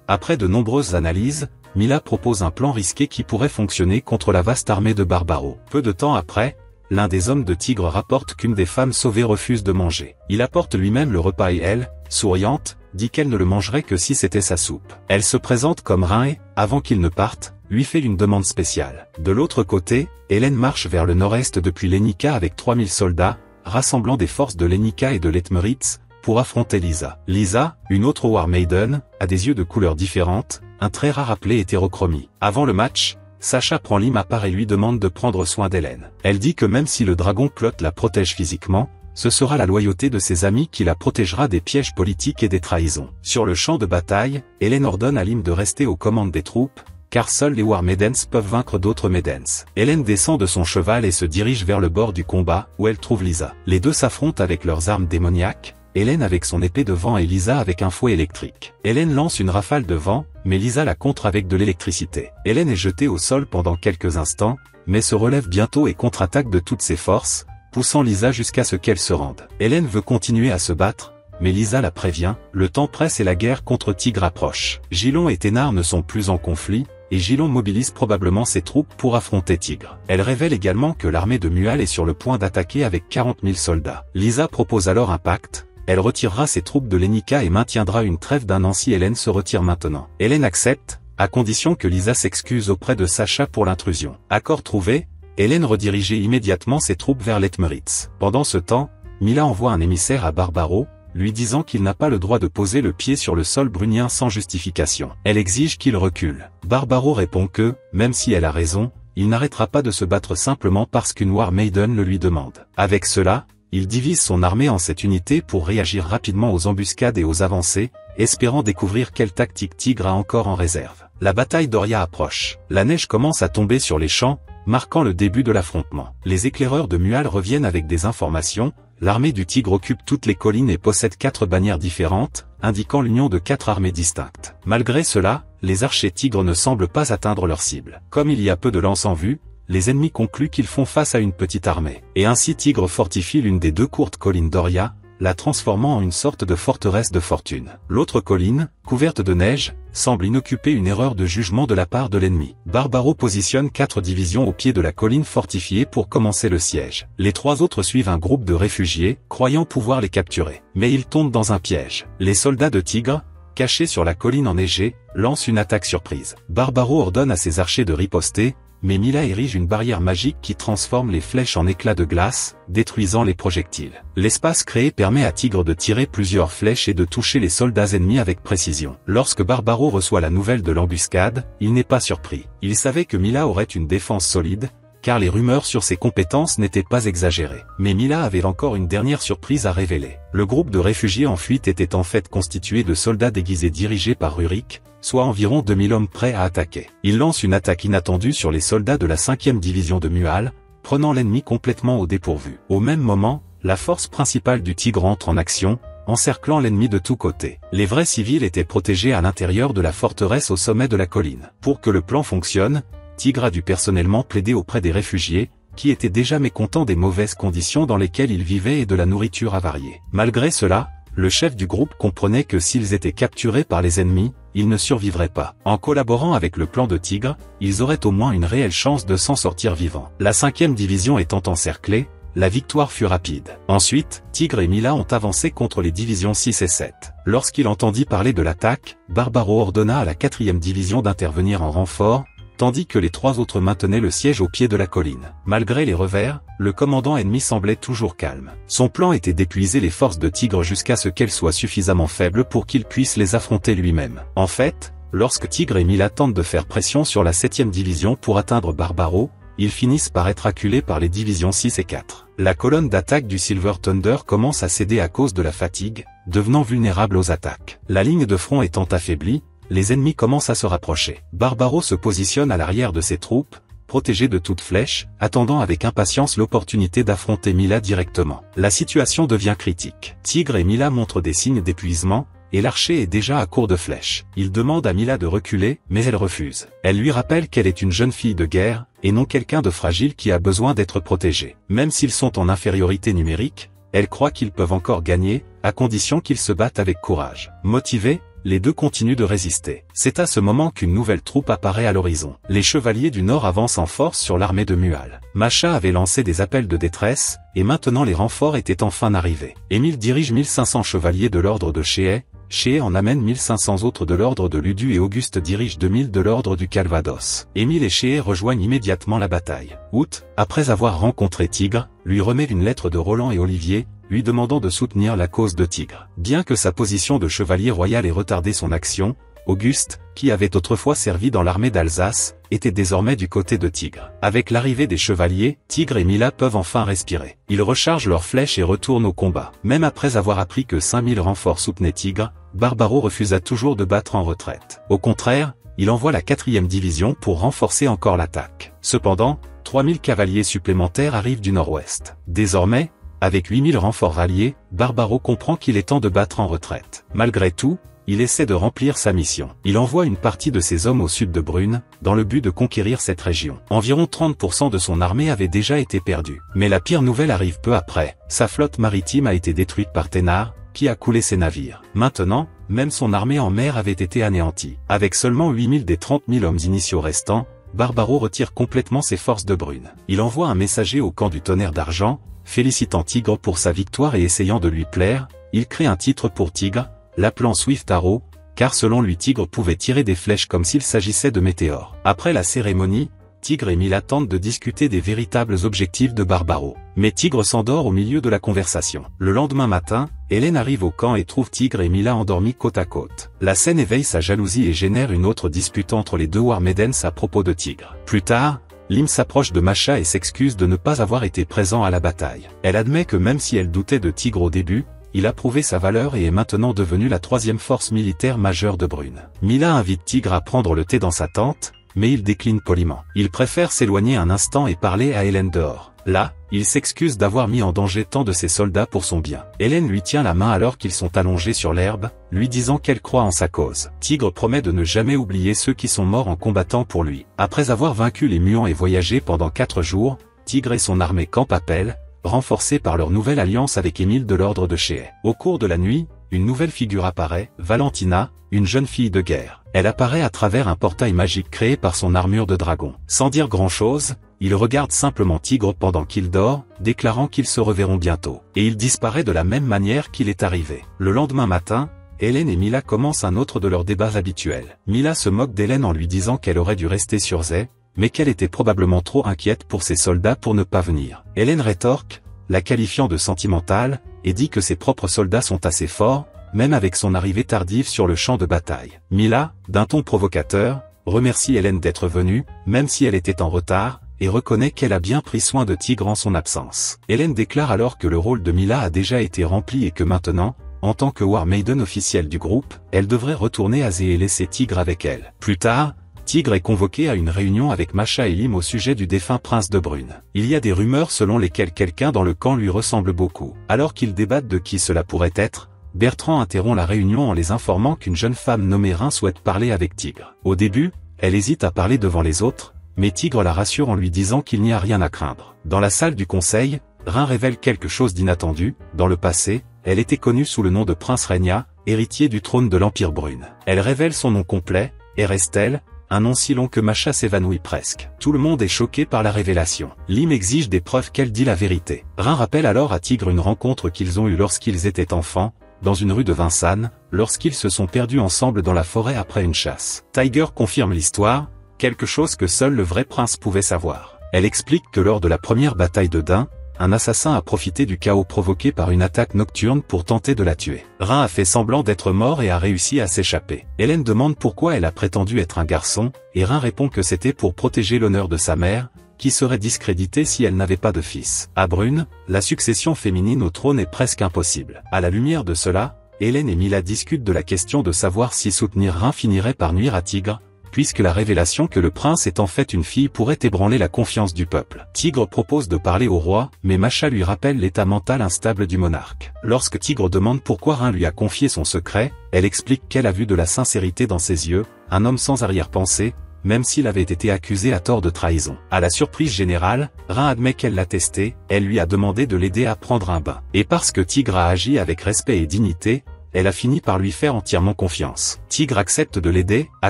Après de nombreuses analyses, Mila propose un plan risqué qui pourrait fonctionner contre la vaste armée de Barbaro. Peu de temps après, l'un des hommes de Tigre rapporte qu'une des femmes sauvées refuse de manger. Il apporte lui-même le repas et elle, souriante, dit qu'elle ne le mangerait que si c'était sa soupe. Elle se présente comme rein et, avant qu'il ne parte, lui fait une demande spéciale. De l'autre côté, Hélène marche vers le nord-est depuis Lenica avec 3000 soldats, rassemblant des forces de Lenica et de Letmeritz, pour affronter Lisa. Lisa, une autre War Maiden, a des yeux de couleurs différentes, un très rare appelé hétérochromie. Avant le match, Sacha prend Lim à part et lui demande de prendre soin d'Hélène. Elle dit que même si le dragon Clotte la protège physiquement, ce sera la loyauté de ses amis qui la protégera des pièges politiques et des trahisons. Sur le champ de bataille, Hélène ordonne à Lim de rester aux commandes des troupes, car seuls les War Maidens peuvent vaincre d'autres Maidens. Hélène descend de son cheval et se dirige vers le bord du combat, où elle trouve Lisa. Les deux s'affrontent avec leurs armes démoniaques, Hélène avec son épée de vent et Lisa avec un fouet électrique. Hélène lance une rafale de vent, mais Lisa la contre avec de l'électricité. Hélène est jetée au sol pendant quelques instants, mais se relève bientôt et contre-attaque de toutes ses forces, poussant Lisa jusqu'à ce qu'elle se rende. Hélène veut continuer à se battre, mais Lisa la prévient, le temps presse et la guerre contre Tigre approche. Gilon et Thénard ne sont plus en conflit, et Gilon mobilise probablement ses troupes pour affronter Tigre. Elle révèle également que l'armée de Mual est sur le point d'attaquer avec 40 000 soldats. Lisa propose alors un pacte, elle retirera ses troupes de Lenica et maintiendra une trêve d'un an si Hélène se retire maintenant. Hélène accepte, à condition que Lisa s'excuse auprès de Sacha pour l'intrusion. Accord trouvé, Hélène redirigeait immédiatement ses troupes vers Letmeritz. Pendant ce temps, Mila envoie un émissaire à Barbaro, lui disant qu'il n'a pas le droit de poser le pied sur le sol brunien sans justification. Elle exige qu'il recule. Barbaro répond que, même si elle a raison, il n'arrêtera pas de se battre simplement parce qu'une War Maiden le lui demande. Avec cela, il divise son armée en 7 unités pour réagir rapidement aux embuscades et aux avancées, espérant découvrir quelle tactique Tigre a encore en réserve. La bataille d'Oria approche. La neige commence à tomber sur les champs, marquant le début de l'affrontement. Les éclaireurs de Mual reviennent avec des informations, l'armée du Tigre occupe toutes les collines et possède 4 bannières différentes, indiquant l'union de 4 armées distinctes. Malgré cela, les archers Tigres ne semblent pas atteindre leur cible. Comme il y a peu de lances en vue, les ennemis concluent qu'ils font face à une petite armée. Et ainsi Tigre fortifie l'une des 2 courtes collines d'Oria, la transformant en une sorte de forteresse de fortune. L'autre colline, couverte de neige, semble inoccuper une erreur de jugement de la part de l'ennemi. Barbaro positionne 4 divisions au pied de la colline fortifiée pour commencer le siège. Les 3 autres suivent un groupe de réfugiés, croyant pouvoir les capturer. Mais ils tombent dans un piège. Les soldats de Tigre, cachés sur la colline enneigée, lancent une attaque surprise. Barbaro ordonne à ses archers de riposter, mais Mila érige une barrière magique qui transforme les flèches en éclats de glace, détruisant les projectiles. L'espace créé permet à Tigre de tirer plusieurs flèches et de toucher les soldats ennemis avec précision. Lorsque Barbaro reçoit la nouvelle de l'embuscade, il n'est pas surpris. Il savait que Mila aurait une défense solide, car les rumeurs sur ses compétences n'étaient pas exagérées. Mais Mila avait encore une dernière surprise à révéler. Le groupe de réfugiés en fuite était en fait constitué de soldats déguisés dirigés par Rurik, soit environ 2000 hommes prêts à attaquer. Il lance une attaque inattendue sur les soldats de la 5e division de Mual, prenant l'ennemi complètement au dépourvu. Au même moment, la force principale du Tigre entre en action, encerclant l'ennemi de tous côtés. Les vrais civils étaient protégés à l'intérieur de la forteresse au sommet de la colline. Pour que le plan fonctionne, Tigre a dû personnellement plaider auprès des réfugiés, qui étaient déjà mécontents des mauvaises conditions dans lesquelles ils vivaient et de la nourriture avariée. Malgré cela, le chef du groupe comprenait que s'ils étaient capturés par les ennemis, ils ne survivraient pas. En collaborant avec le plan de Tigre, ils auraient au moins une réelle chance de s'en sortir vivants. La 5e division étant encerclée, la victoire fut rapide. Ensuite, Tigre et Mila ont avancé contre les divisions 6 et 7. Lorsqu'il entendit parler de l'attaque, Barbaro ordonna à la 4e division d'intervenir en renfort, tandis que les 3 autres maintenaient le siège au pied de la colline. Malgré les revers, le commandant ennemi semblait toujours calme. Son plan était d'épuiser les forces de Tigre jusqu'à ce qu'elles soient suffisamment faibles pour qu'il puisse les affronter lui-même. En fait, lorsque Tigre et Mila tentent de faire pression sur la 7e division pour atteindre Barbaro, ils finissent par être acculés par les divisions 6 et 4. La colonne d'attaque du Silver Thunder commence à céder à cause de la fatigue, devenant vulnérable aux attaques. La ligne de front étant affaiblie, les ennemis commencent à se rapprocher. Barbaro se positionne à l'arrière de ses troupes, protégé de toute flèche, attendant avec impatience l'opportunité d'affronter Mila directement. La situation devient critique. Tigre et Mila montrent des signes d'épuisement, et l'archer est déjà à court de flèches. Il demande à Mila de reculer, mais elle refuse. Elle lui rappelle qu'elle est une jeune fille de guerre, et non quelqu'un de fragile qui a besoin d'être protégé. Même s'ils sont en infériorité numérique, elle croit qu'ils peuvent encore gagner, à condition qu'ils se battent avec courage. Motivés, les deux continuent de résister. C'est à ce moment qu'une nouvelle troupe apparaît à l'horizon. Les chevaliers du Nord avancent en force sur l'armée de Mual. Masha avait lancé des appels de détresse, et maintenant les renforts étaient enfin arrivés. Émile dirige 1500 chevaliers de l'ordre de Chéet, Chéet en amène 1500 autres de l'ordre de Ludu et Auguste dirige 2000 de l'ordre du Calvados. Émile et Chéet rejoignent immédiatement la bataille. Août, après avoir rencontré Tigre, lui remet une lettre de Roland et Olivier, lui demandant de soutenir la cause de Tigre. Bien que sa position de chevalier royal ait retardé son action, Auguste, qui avait autrefois servi dans l'armée d'Alsace, était désormais du côté de Tigre. Avec l'arrivée des chevaliers, Tigre et Mila peuvent enfin respirer. Ils rechargent leurs flèches et retournent au combat. Même après avoir appris que 5000 renforts soutenaient Tigre, Barbaro refusa toujours de battre en retraite. Au contraire, il envoie la 4e division pour renforcer encore l'attaque. Cependant, 3000 cavaliers supplémentaires arrivent du nord-ouest. Désormais, avec 8000 renforts ralliés, Barbaro comprend qu'il est temps de battre en retraite. Malgré tout, il essaie de remplir sa mission. Il envoie une partie de ses hommes au sud de Brune, dans le but de conquérir cette région. Environ 30% de son armée avait déjà été perdue. Mais la pire nouvelle arrive peu après. Sa flotte maritime a été détruite par Thénard, qui a coulé ses navires. Maintenant, même son armée en mer avait été anéantie. Avec seulement 8000 des 30 000 hommes initiaux restants, Barbaro retire complètement ses forces de Brune. Il envoie un messager au camp du Tonnerre d'Argent, félicitant Tigre pour sa victoire et essayant de lui plaire. Il crée un titre pour Tigre, l'appelant Swift Arrow, car selon lui Tigre pouvait tirer des flèches comme s'il s'agissait de météores. Après la cérémonie, Tigre et Mila tentent de discuter des véritables objectifs de Barbaro. Mais Tigre s'endort au milieu de la conversation. Le lendemain matin, Hélène arrive au camp et trouve Tigre et Mila endormis côte à côte. La scène éveille sa jalousie et génère une autre dispute entre les deux Warmaidens à propos de Tigre. Plus tard, Lim s'approche de Masha et s'excuse de ne pas avoir été présent à la bataille. Elle admet que même si elle doutait de Tigre au début, il a prouvé sa valeur et est maintenant devenu la 3e force militaire majeure de Brune. Mila invite Tigre à prendre le thé dans sa tente, mais il décline poliment. Il préfère s'éloigner un instant et parler à Hélène dehors. Là, il s'excuse d'avoir mis en danger tant de ses soldats pour son bien. Hélène lui tient la main alors qu'ils sont allongés sur l'herbe, lui disant qu'elle croit en sa cause. Tigre promet de ne jamais oublier ceux qui sont morts en combattant pour lui. Après avoir vaincu les Muants et voyagé pendant 4 jours, Tigre et son armée campent à Pelle, renforcés par leur nouvelle alliance avec Émile de l'ordre de Chéet. Au cours de la nuit, une nouvelle figure apparaît, Valentina, une jeune fille de guerre. Elle apparaît à travers un portail magique créé par son armure de dragon. Sans dire grand-chose, il regarde simplement Tigre pendant qu'il dort, déclarant qu'ils se reverront bientôt. Et il disparaît de la même manière qu'il est arrivé. Le lendemain matin, Hélène et Mila commencent un autre de leurs débats habituels. Mila se moque d'Hélène en lui disant qu'elle aurait dû rester sur Zé, mais qu'elle était probablement trop inquiète pour ses soldats pour ne pas venir. Hélène rétorque, la qualifiant de sentimentale, et dit que ses propres soldats sont assez forts, même avec son arrivée tardive sur le champ de bataille. Mila, d'un ton provocateur, remercie Hélène d'être venue, même si elle était en retard, et reconnaît qu'elle a bien pris soin de Tigre en son absence. Hélène déclare alors que le rôle de Mila a déjà été rempli et que maintenant, en tant que War Maiden officielle du groupe, elle devrait retourner à Zé et laisser Tigre avec elle. Plus tard, Tigre est convoqué à une réunion avec Masha et Lim au sujet du défunt prince de Brune. Il y a des rumeurs selon lesquelles quelqu'un dans le camp lui ressemble beaucoup. Alors qu'ils débattent de qui cela pourrait être, Bertrand interrompt la réunion en les informant qu'une jeune femme nommée Rin souhaite parler avec Tigre. Au début, elle hésite à parler devant les autres, mais Tigre la rassure en lui disant qu'il n'y a rien à craindre. Dans la salle du conseil, Rin révèle quelque chose d'inattendu. Dans le passé, elle était connue sous le nom de Prince Régna, héritier du trône de l'Empire Brune. Elle révèle son nom complet, Erestel, un nom si long que Masha s'évanouit presque. Tout le monde est choqué par la révélation. Lim exige des preuves qu'elle dit la vérité. Rin rappelle alors à Tigre une rencontre qu'ils ont eue lorsqu'ils étaient enfants, dans une rue de Vincennes, lorsqu'ils se sont perdus ensemble dans la forêt après une chasse. Tiger confirme l'histoire, quelque chose que seul le vrai prince pouvait savoir. Elle explique que lors de la première bataille de Dain, un assassin a profité du chaos provoqué par une attaque nocturne pour tenter de la tuer. Rin a fait semblant d'être mort et a réussi à s'échapper. Hélène demande pourquoi elle a prétendu être un garçon, et Rin répond que c'était pour protéger l'honneur de sa mère, qui serait discréditée si elle n'avait pas de fils. À Brune, la succession féminine au trône est presque impossible. À la lumière de cela, Hélène et Mila discutent de la question de savoir si soutenir Rin finirait par nuire à Tigre, puisque la révélation que le prince est en fait une fille pourrait ébranler la confiance du peuple. Tigre propose de parler au roi, mais Masha lui rappelle l'état mental instable du monarque. Lorsque Tigre demande pourquoi Rin lui a confié son secret, elle explique qu'elle a vu de la sincérité dans ses yeux, un homme sans arrière-pensée, même s'il avait été accusé à tort de trahison. À la surprise générale, Rin admet qu'elle l'a testé, elle lui a demandé de l'aider à prendre un bain. Et parce que Tigre a agi avec respect et dignité, elle a fini par lui faire entièrement confiance. Tigre accepte de l'aider, à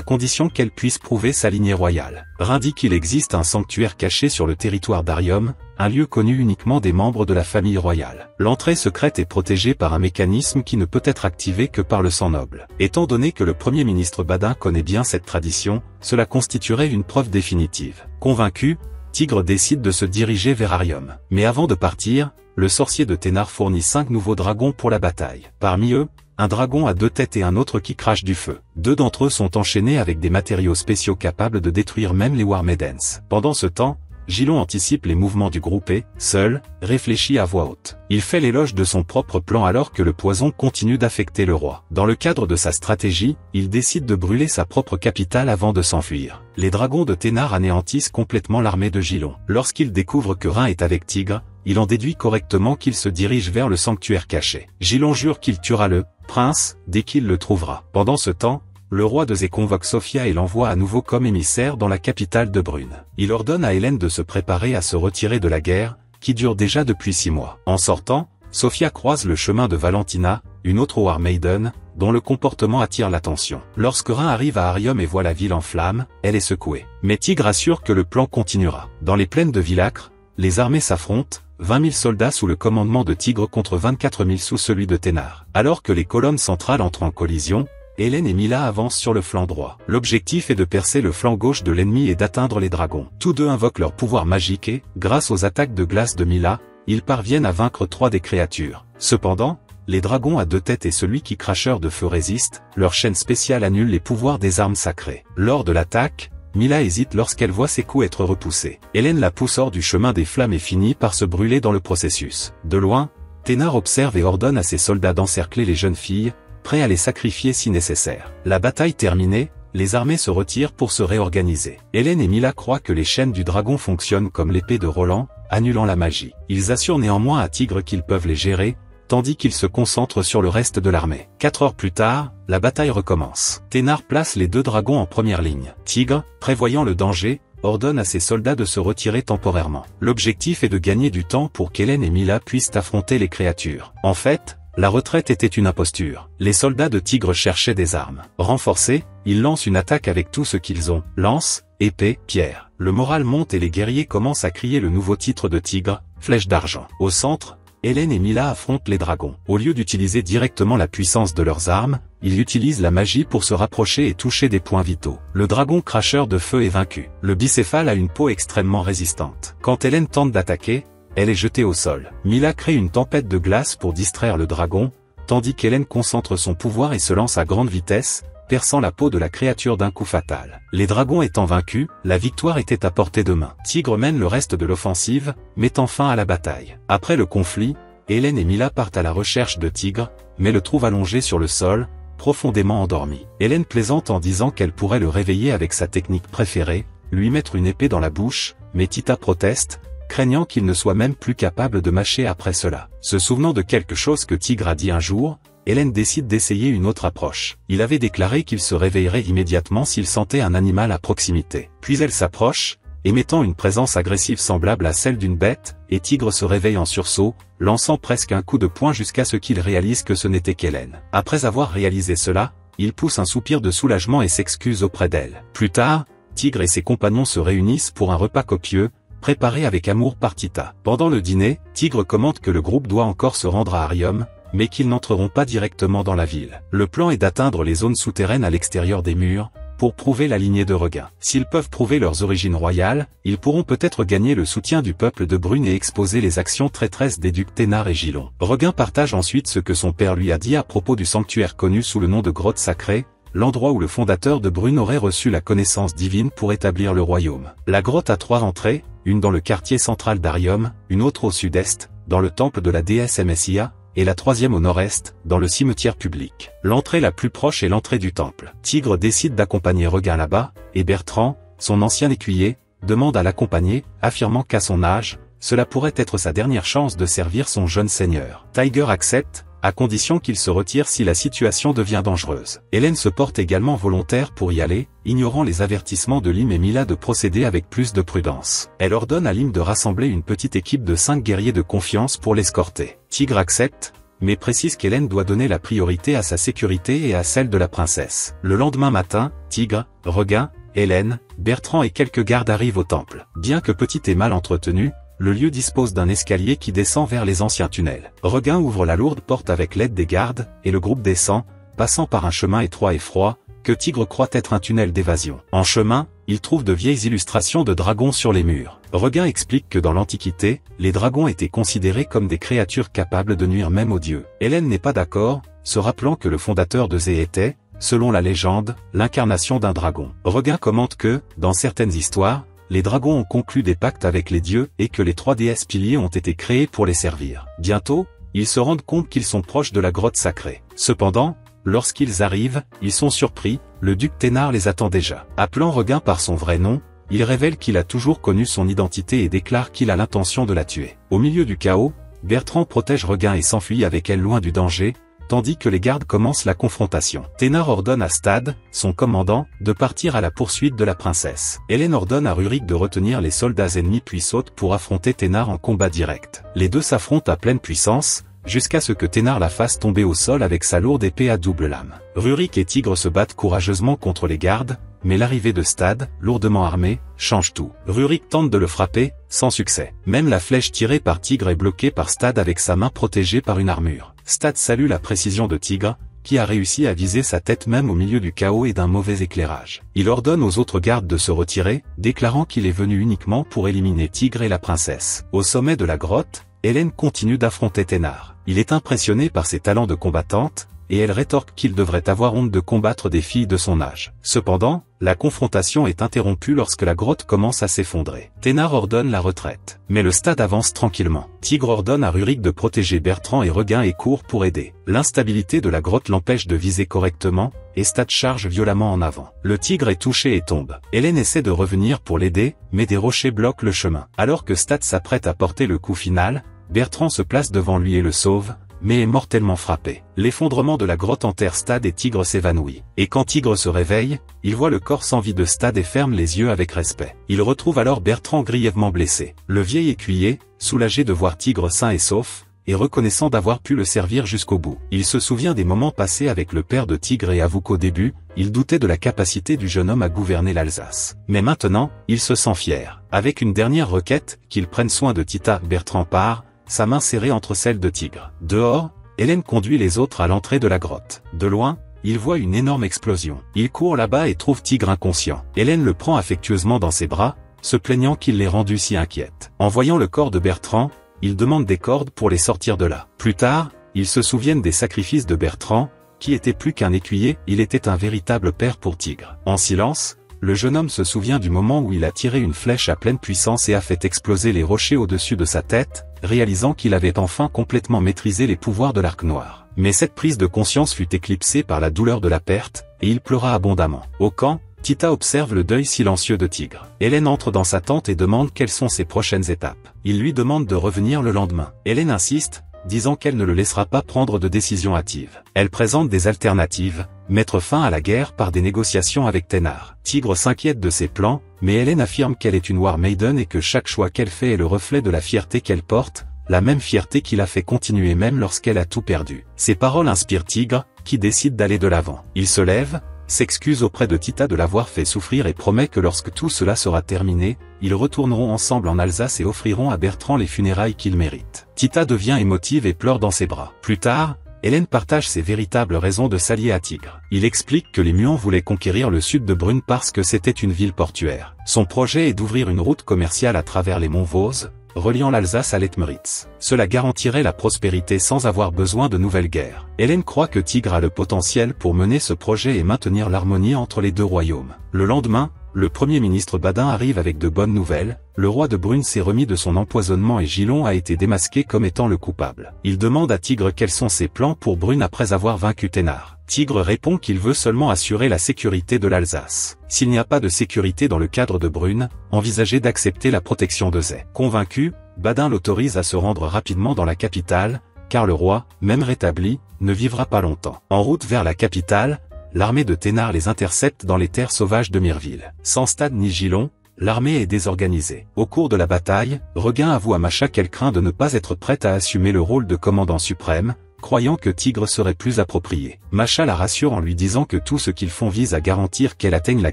condition qu'elle puisse prouver sa lignée royale. Rin dit qu'il existe un sanctuaire caché sur le territoire d'Arium, un lieu connu uniquement des membres de la famille royale. L'entrée secrète est protégée par un mécanisme qui ne peut être activé que par le sang noble. Étant donné que le Premier ministre Badin connaît bien cette tradition, cela constituerait une preuve définitive. Convaincu, Tigre décide de se diriger vers Arium. Mais avant de partir, le sorcier de Ténard fournit 5 nouveaux dragons pour la bataille. Parmi eux, un dragon à 2 têtes et un autre qui crache du feu. 2 d'entre eux sont enchaînés avec des matériaux spéciaux capables de détruire même les War Maidens. Pendant ce temps, Gilon anticipe les mouvements du groupe et, seul, réfléchit à voix haute. Il fait l'éloge de son propre plan alors que le poison continue d'affecter le roi. Dans le cadre de sa stratégie, il décide de brûler sa propre capitale avant de s'enfuir. Les dragons de Ténard anéantissent complètement l'armée de Gilon. Lorsqu'il découvre que Rin est avec Tigre, il en déduit correctement qu'il se dirige vers le sanctuaire caché. Gilon jure qu'il tuera le prince dès qu'il le trouvera. Pendant ce temps, le roi de Zé convoque Sophia et l'envoie à nouveau comme émissaire dans la capitale de Brune. Il ordonne à Hélène de se préparer à se retirer de la guerre, qui dure déjà depuis 6 mois. En sortant, Sophia croise le chemin de Valentina, une autre War Maiden, dont le comportement attire l'attention. Lorsque Rin arrive à Arium et voit la ville en flammes, elle est secouée. Mais Tigre assure que le plan continuera. Dans les plaines de Villacre, les armées s'affrontent, 20 000 soldats sous le commandement de Tigre contre 24 000 sous celui de Ténard. Alors que les colonnes centrales entrent en collision, Hélène et Mila avancent sur le flanc droit. L'objectif est de percer le flanc gauche de l'ennemi et d'atteindre les dragons. Tous deux invoquent leur pouvoir magique et, grâce aux attaques de glace de Mila, ils parviennent à vaincre 3 des créatures. Cependant, les dragons à 2 têtes et celui qui cracheur de feu résistent, leur chaîne spéciale annule les pouvoirs des armes sacrées. Lors de l'attaque, Mila hésite lorsqu'elle voit ses coups être repoussés. Hélène la pousse hors du chemin des flammes et finit par se brûler dans le processus. De loin, Ténard observe et ordonne à ses soldats d'encercler les jeunes filles, prêts à les sacrifier si nécessaire. La bataille terminée, les armées se retirent pour se réorganiser. Hélène et Mila croient que les chaînes du dragon fonctionnent comme l'épée de Roland, annulant la magie. Ils assurent néanmoins à Tigre qu'ils peuvent les gérer, tandis qu'ils se concentrent sur le reste de l'armée. 4 heures plus tard, la bataille recommence. Ténard place les 2 dragons en première ligne. Tigre, prévoyant le danger, ordonne à ses soldats de se retirer temporairement. L'objectif est de gagner du temps pour qu'Hélène et Mila puissent affronter les créatures. En fait, la retraite était une imposture. Les soldats de Tigre cherchaient des armes. Renforcés, ils lancent une attaque avec tout ce qu'ils ont, lance, épée, pierre. Le moral monte et les guerriers commencent à crier le nouveau titre de Tigre, flèche d'argent. Au centre, Hélène et Mila affrontent les dragons. Au lieu d'utiliser directement la puissance de leurs armes, ils utilisent la magie pour se rapprocher et toucher des points vitaux. Le dragon cracheur de feu est vaincu. Le bicéphale a une peau extrêmement résistante. Quand Hélène tente d'attaquer, elle est jetée au sol. Mila crée une tempête de glace pour distraire le dragon, tandis qu'Hélène concentre son pouvoir et se lance à grande vitesse, perçant la peau de la créature d'un coup fatal. Les dragons étant vaincus, la victoire était à portée de main. Tigre mène le reste de l'offensive, mettant fin à la bataille. Après le conflit, Hélène et Mila partent à la recherche de Tigre, mais le trouvent allongé sur le sol, profondément endormi. Hélène plaisante en disant qu'elle pourrait le réveiller avec sa technique préférée, lui mettre une épée dans la bouche, mais Tita proteste, craignant qu'il ne soit même plus capable de mâcher après cela. Se souvenant de quelque chose que Tigre a dit un jour, Hélène décide d'essayer une autre approche. Il avait déclaré qu'il se réveillerait immédiatement s'il sentait un animal à proximité. Puis elle s'approche, émettant une présence agressive semblable à celle d'une bête, et Tigre se réveille en sursaut, lançant presque un coup de poing jusqu'à ce qu'il réalise que ce n'était qu'Hélène. Après avoir réalisé cela, il pousse un soupir de soulagement et s'excuse auprès d'elle. Plus tard, Tigre et ses compagnons se réunissent pour un repas copieux, préparé avec amour par Tita. Pendant le dîner, Tigre commente que le groupe doit encore se rendre à Arium, mais qu'ils n'entreront pas directement dans la ville. Le plan est d'atteindre les zones souterraines à l'extérieur des murs, pour prouver la lignée de Regain. S'ils peuvent prouver leurs origines royales, ils pourront peut-être gagner le soutien du peuple de Brune et exposer les actions traîtresses des ducs Ténard et Gilon. Regain partage ensuite ce que son père lui a dit à propos du sanctuaire connu sous le nom de Grotte Sacrée, l'endroit où le fondateur de Brune aurait reçu la connaissance divine pour établir le royaume. La grotte a 3 entrées, une dans le quartier central d'Arium, une autre au sud-est, dans le temple de la déesse Messia, et la troisième au nord-est, dans le cimetière public. L'entrée la plus proche est l'entrée du temple. Tigre décide d'accompagner Regain là-bas, et Bertrand, son ancien écuyer, demande à l'accompagner, affirmant qu'à son âge, cela pourrait être sa dernière chance de servir son jeune seigneur. Tiger accepte, à condition qu'il se retire si la situation devient dangereuse. Hélène se porte également volontaire pour y aller, ignorant les avertissements de Lim et Mila de procéder avec plus de prudence. Elle ordonne à Lim de rassembler une petite équipe de 5 guerriers de confiance pour l'escorter. Tigre accepte, mais précise qu'Hélène doit donner la priorité à sa sécurité et à celle de la princesse. Le lendemain matin, Tigre, Regain, Hélène, Bertrand et quelques gardes arrivent au temple. Bien que petit et mal entretenu, le lieu dispose d'un escalier qui descend vers les anciens tunnels. Regain ouvre la lourde porte avec l'aide des gardes, et le groupe descend, passant par un chemin étroit et froid, que Tigre croit être un tunnel d'évasion. En chemin, il trouve de vieilles illustrations de dragons sur les murs. Regain explique que dans l'Antiquité, les dragons étaient considérés comme des créatures capables de nuire même aux dieux. Hélène n'est pas d'accord, se rappelant que le fondateur de Zé était, selon la légende, l'incarnation d'un dragon. Regain commente que, dans certaines histoires, les dragons ont conclu des pactes avec les dieux et que les 3 déesses piliers ont été créées pour les servir. Bientôt, ils se rendent compte qu'ils sont proches de la grotte sacrée. Cependant, lorsqu'ils arrivent, ils sont surpris, le duc Thénard les attend déjà. Appelant Regain par son vrai nom, il révèle qu'il a toujours connu son identité et déclare qu'il a l'intention de la tuer. Au milieu du chaos, Bertrand protège Regain et s'enfuit avec elle loin du danger, tandis que les gardes commencent la confrontation. Thénard ordonne à Stade, son commandant, de partir à la poursuite de la princesse. Hélène ordonne à Rurik de retenir les soldats ennemis puis saute pour affronter Thénard en combat direct. Les deux s'affrontent à pleine puissance, jusqu'à ce que Thénard la fasse tomber au sol avec sa lourde épée à double lame. Rurik et Tigre se battent courageusement contre les gardes, mais l'arrivée de Stade, lourdement armé, change tout. Rurik tente de le frapper, sans succès. Même la flèche tirée par Tigre est bloquée par Stade avec sa main protégée par une armure. Stade salue la précision de Tigre, qui a réussi à viser sa tête même au milieu du chaos et d'un mauvais éclairage. Il ordonne aux autres gardes de se retirer, déclarant qu'il est venu uniquement pour éliminer Tigre et la princesse. Au sommet de la grotte, Hélène continue d'affronter Thénard. Il est impressionné par ses talents de combattante, et elle rétorque qu'il devrait avoir honte de combattre des filles de son âge. Cependant, la confrontation est interrompue lorsque la grotte commence à s'effondrer. Thénard ordonne la retraite. Mais le Stade avance tranquillement. Tigre ordonne à Rurik de protéger Bertrand et Regain et court pour aider. L'instabilité de la grotte l'empêche de viser correctement, et Stade charge violemment en avant. Le Tigre est touché et tombe. Hélène essaie de revenir pour l'aider, mais des rochers bloquent le chemin. Alors que Stade s'apprête à porter le coup final, Bertrand se place devant lui et le sauve, mais est mortellement frappé. L'effondrement de la grotte enterre Stade et Tigre s'évanouit. Et quand Tigre se réveille, il voit le corps sans vie de Stade et ferme les yeux avec respect. Il retrouve alors Bertrand grièvement blessé. Le vieil écuyer, soulagé de voir Tigre sain et sauf, et reconnaissant d'avoir pu le servir jusqu'au bout. Il se souvient des moments passés avec le père de Tigre et avoue qu'au début, il doutait de la capacité du jeune homme à gouverner l'Alsace. Mais maintenant, il se sent fier. Avec une dernière requête, qu'il prenne soin de Tita, Bertrand part, sa main serrée entre celles de Tigre. Dehors, Hélène conduit les autres à l'entrée de la grotte. De loin, il voit une énorme explosion. Il court là-bas et trouve Tigre inconscient. Hélène le prend affectueusement dans ses bras, se plaignant qu'il l'ait rendu si inquiète. En voyant le corps de Bertrand, il demande des cordes pour les sortir de là. Plus tard, ils se souviennent des sacrifices de Bertrand, qui était plus qu'un écuyer, il était un véritable père pour Tigre. En silence, le jeune homme se souvient du moment où il a tiré une flèche à pleine puissance et a fait exploser les rochers au-dessus de sa tête, réalisant qu'il avait enfin complètement maîtrisé les pouvoirs de l'arc noir. Mais cette prise de conscience fut éclipsée par la douleur de la perte, et il pleura abondamment. Au camp, Tita observe le deuil silencieux de Tigre. Hélène entre dans sa tente et demande quelles sont ses prochaines étapes. Il lui demande de revenir le lendemain. Hélène insiste, disant qu'elle ne le laissera pas prendre de décision hâtive. Elle présente des alternatives, mettre fin à la guerre par des négociations avec Thénard. Tigre s'inquiète de ses plans, mais Hélène affirme qu'elle est une War Maiden et que chaque choix qu'elle fait est le reflet de la fierté qu'elle porte, la même fierté qui l'a fait continuer même lorsqu'elle a tout perdu. Ces paroles inspirent Tigre, qui décide d'aller de l'avant. Il se lève, s'excuse auprès de Tita de l'avoir fait souffrir et promet que lorsque tout cela sera terminé, ils retourneront ensemble en Alsace et offriront à Bertrand les funérailles qu'il mérite. Tita devient émotive et pleure dans ses bras. Plus tard, Hélène partage ses véritables raisons de s'allier à Tigre. Il explique que les Muants voulaient conquérir le sud de Brune parce que c'était une ville portuaire. Son projet est d'ouvrir une route commerciale à travers les monts Vosges, reliant l'Alsace à l'Etmeritz. Cela garantirait la prospérité sans avoir besoin de nouvelles guerres. Hélène croit que Tigre a le potentiel pour mener ce projet et maintenir l'harmonie entre les deux royaumes. Le lendemain, le premier ministre Badin arrive avec de bonnes nouvelles, le roi de Brune s'est remis de son empoisonnement et Gilon a été démasqué comme étant le coupable. Il demande à Tigre quels sont ses plans pour Brune après avoir vaincu Thénard. Tigre répond qu'il veut seulement assurer la sécurité de l'Alsace. S'il n'y a pas de sécurité dans le cadre de Brune, envisagez d'accepter la protection de Zay. Convaincu, Badin l'autorise à se rendre rapidement dans la capitale, car le roi, même rétabli, ne vivra pas longtemps. En route vers la capitale, l'armée de Thénard les intercepte dans les terres sauvages de Mireville. Sans Stade ni Gilon, l'armée est désorganisée. Au cours de la bataille, Regain avoue à Macha qu'elle craint de ne pas être prête à assumer le rôle de commandant suprême, croyant que Tigre serait plus approprié. Macha la rassure en lui disant que tout ce qu'ils font vise à garantir qu'elle atteigne la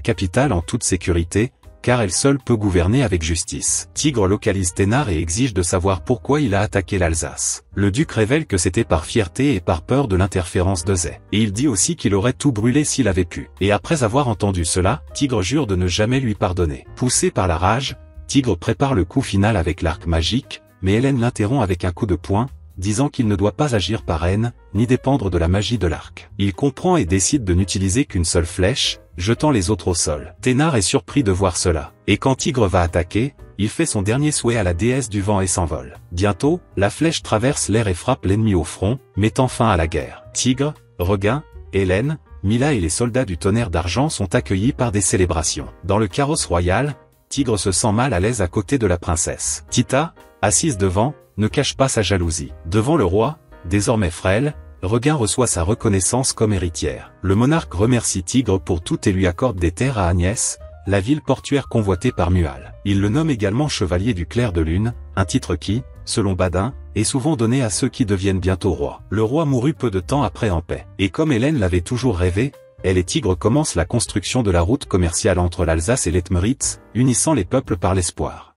capitale en toute sécurité, car elle seule peut gouverner avec justice. Tigre localise Thénard et exige de savoir pourquoi il a attaqué l'Alsace. Le duc révèle que c'était par fierté et par peur de l'interférence de Zay. Et il dit aussi qu'il aurait tout brûlé s'il avait pu. Et après avoir entendu cela, Tigre jure de ne jamais lui pardonner. Poussé par la rage, Tigre prépare le coup final avec l'arc magique, mais Hélène l'interrompt avec un coup de poing, disant qu'il ne doit pas agir par haine, ni dépendre de la magie de l'arc. Il comprend et décide de n'utiliser qu'une seule flèche, jetant les autres au sol. Thénard est surpris de voir cela, et quand Tigre va attaquer, il fait son dernier souhait à la déesse du vent et s'envole. Bientôt, la flèche traverse l'air et frappe l'ennemi au front, mettant fin à la guerre. Tigre, Regain, Hélène, Mila et les soldats du tonnerre d'argent sont accueillis par des célébrations. Dans le carrosse royal, Tigre se sent mal à l'aise à côté de la princesse. Tita, assise devant, ne cache pas sa jalousie. Devant le roi, désormais frêle, Regain reçoit sa reconnaissance comme héritière. Le monarque remercie Tigre pour tout et lui accorde des terres à Agnès, la ville portuaire convoitée par Mual. Il le nomme également chevalier du clair de lune, un titre qui, selon Badin, est souvent donné à ceux qui deviennent bientôt rois. Le roi mourut peu de temps après en paix. Et comme Hélène l'avait toujours rêvé, elle et Tigre commencent la construction de la route commerciale entre l'Alsace et l'Etmeritz, unissant les peuples par l'espoir.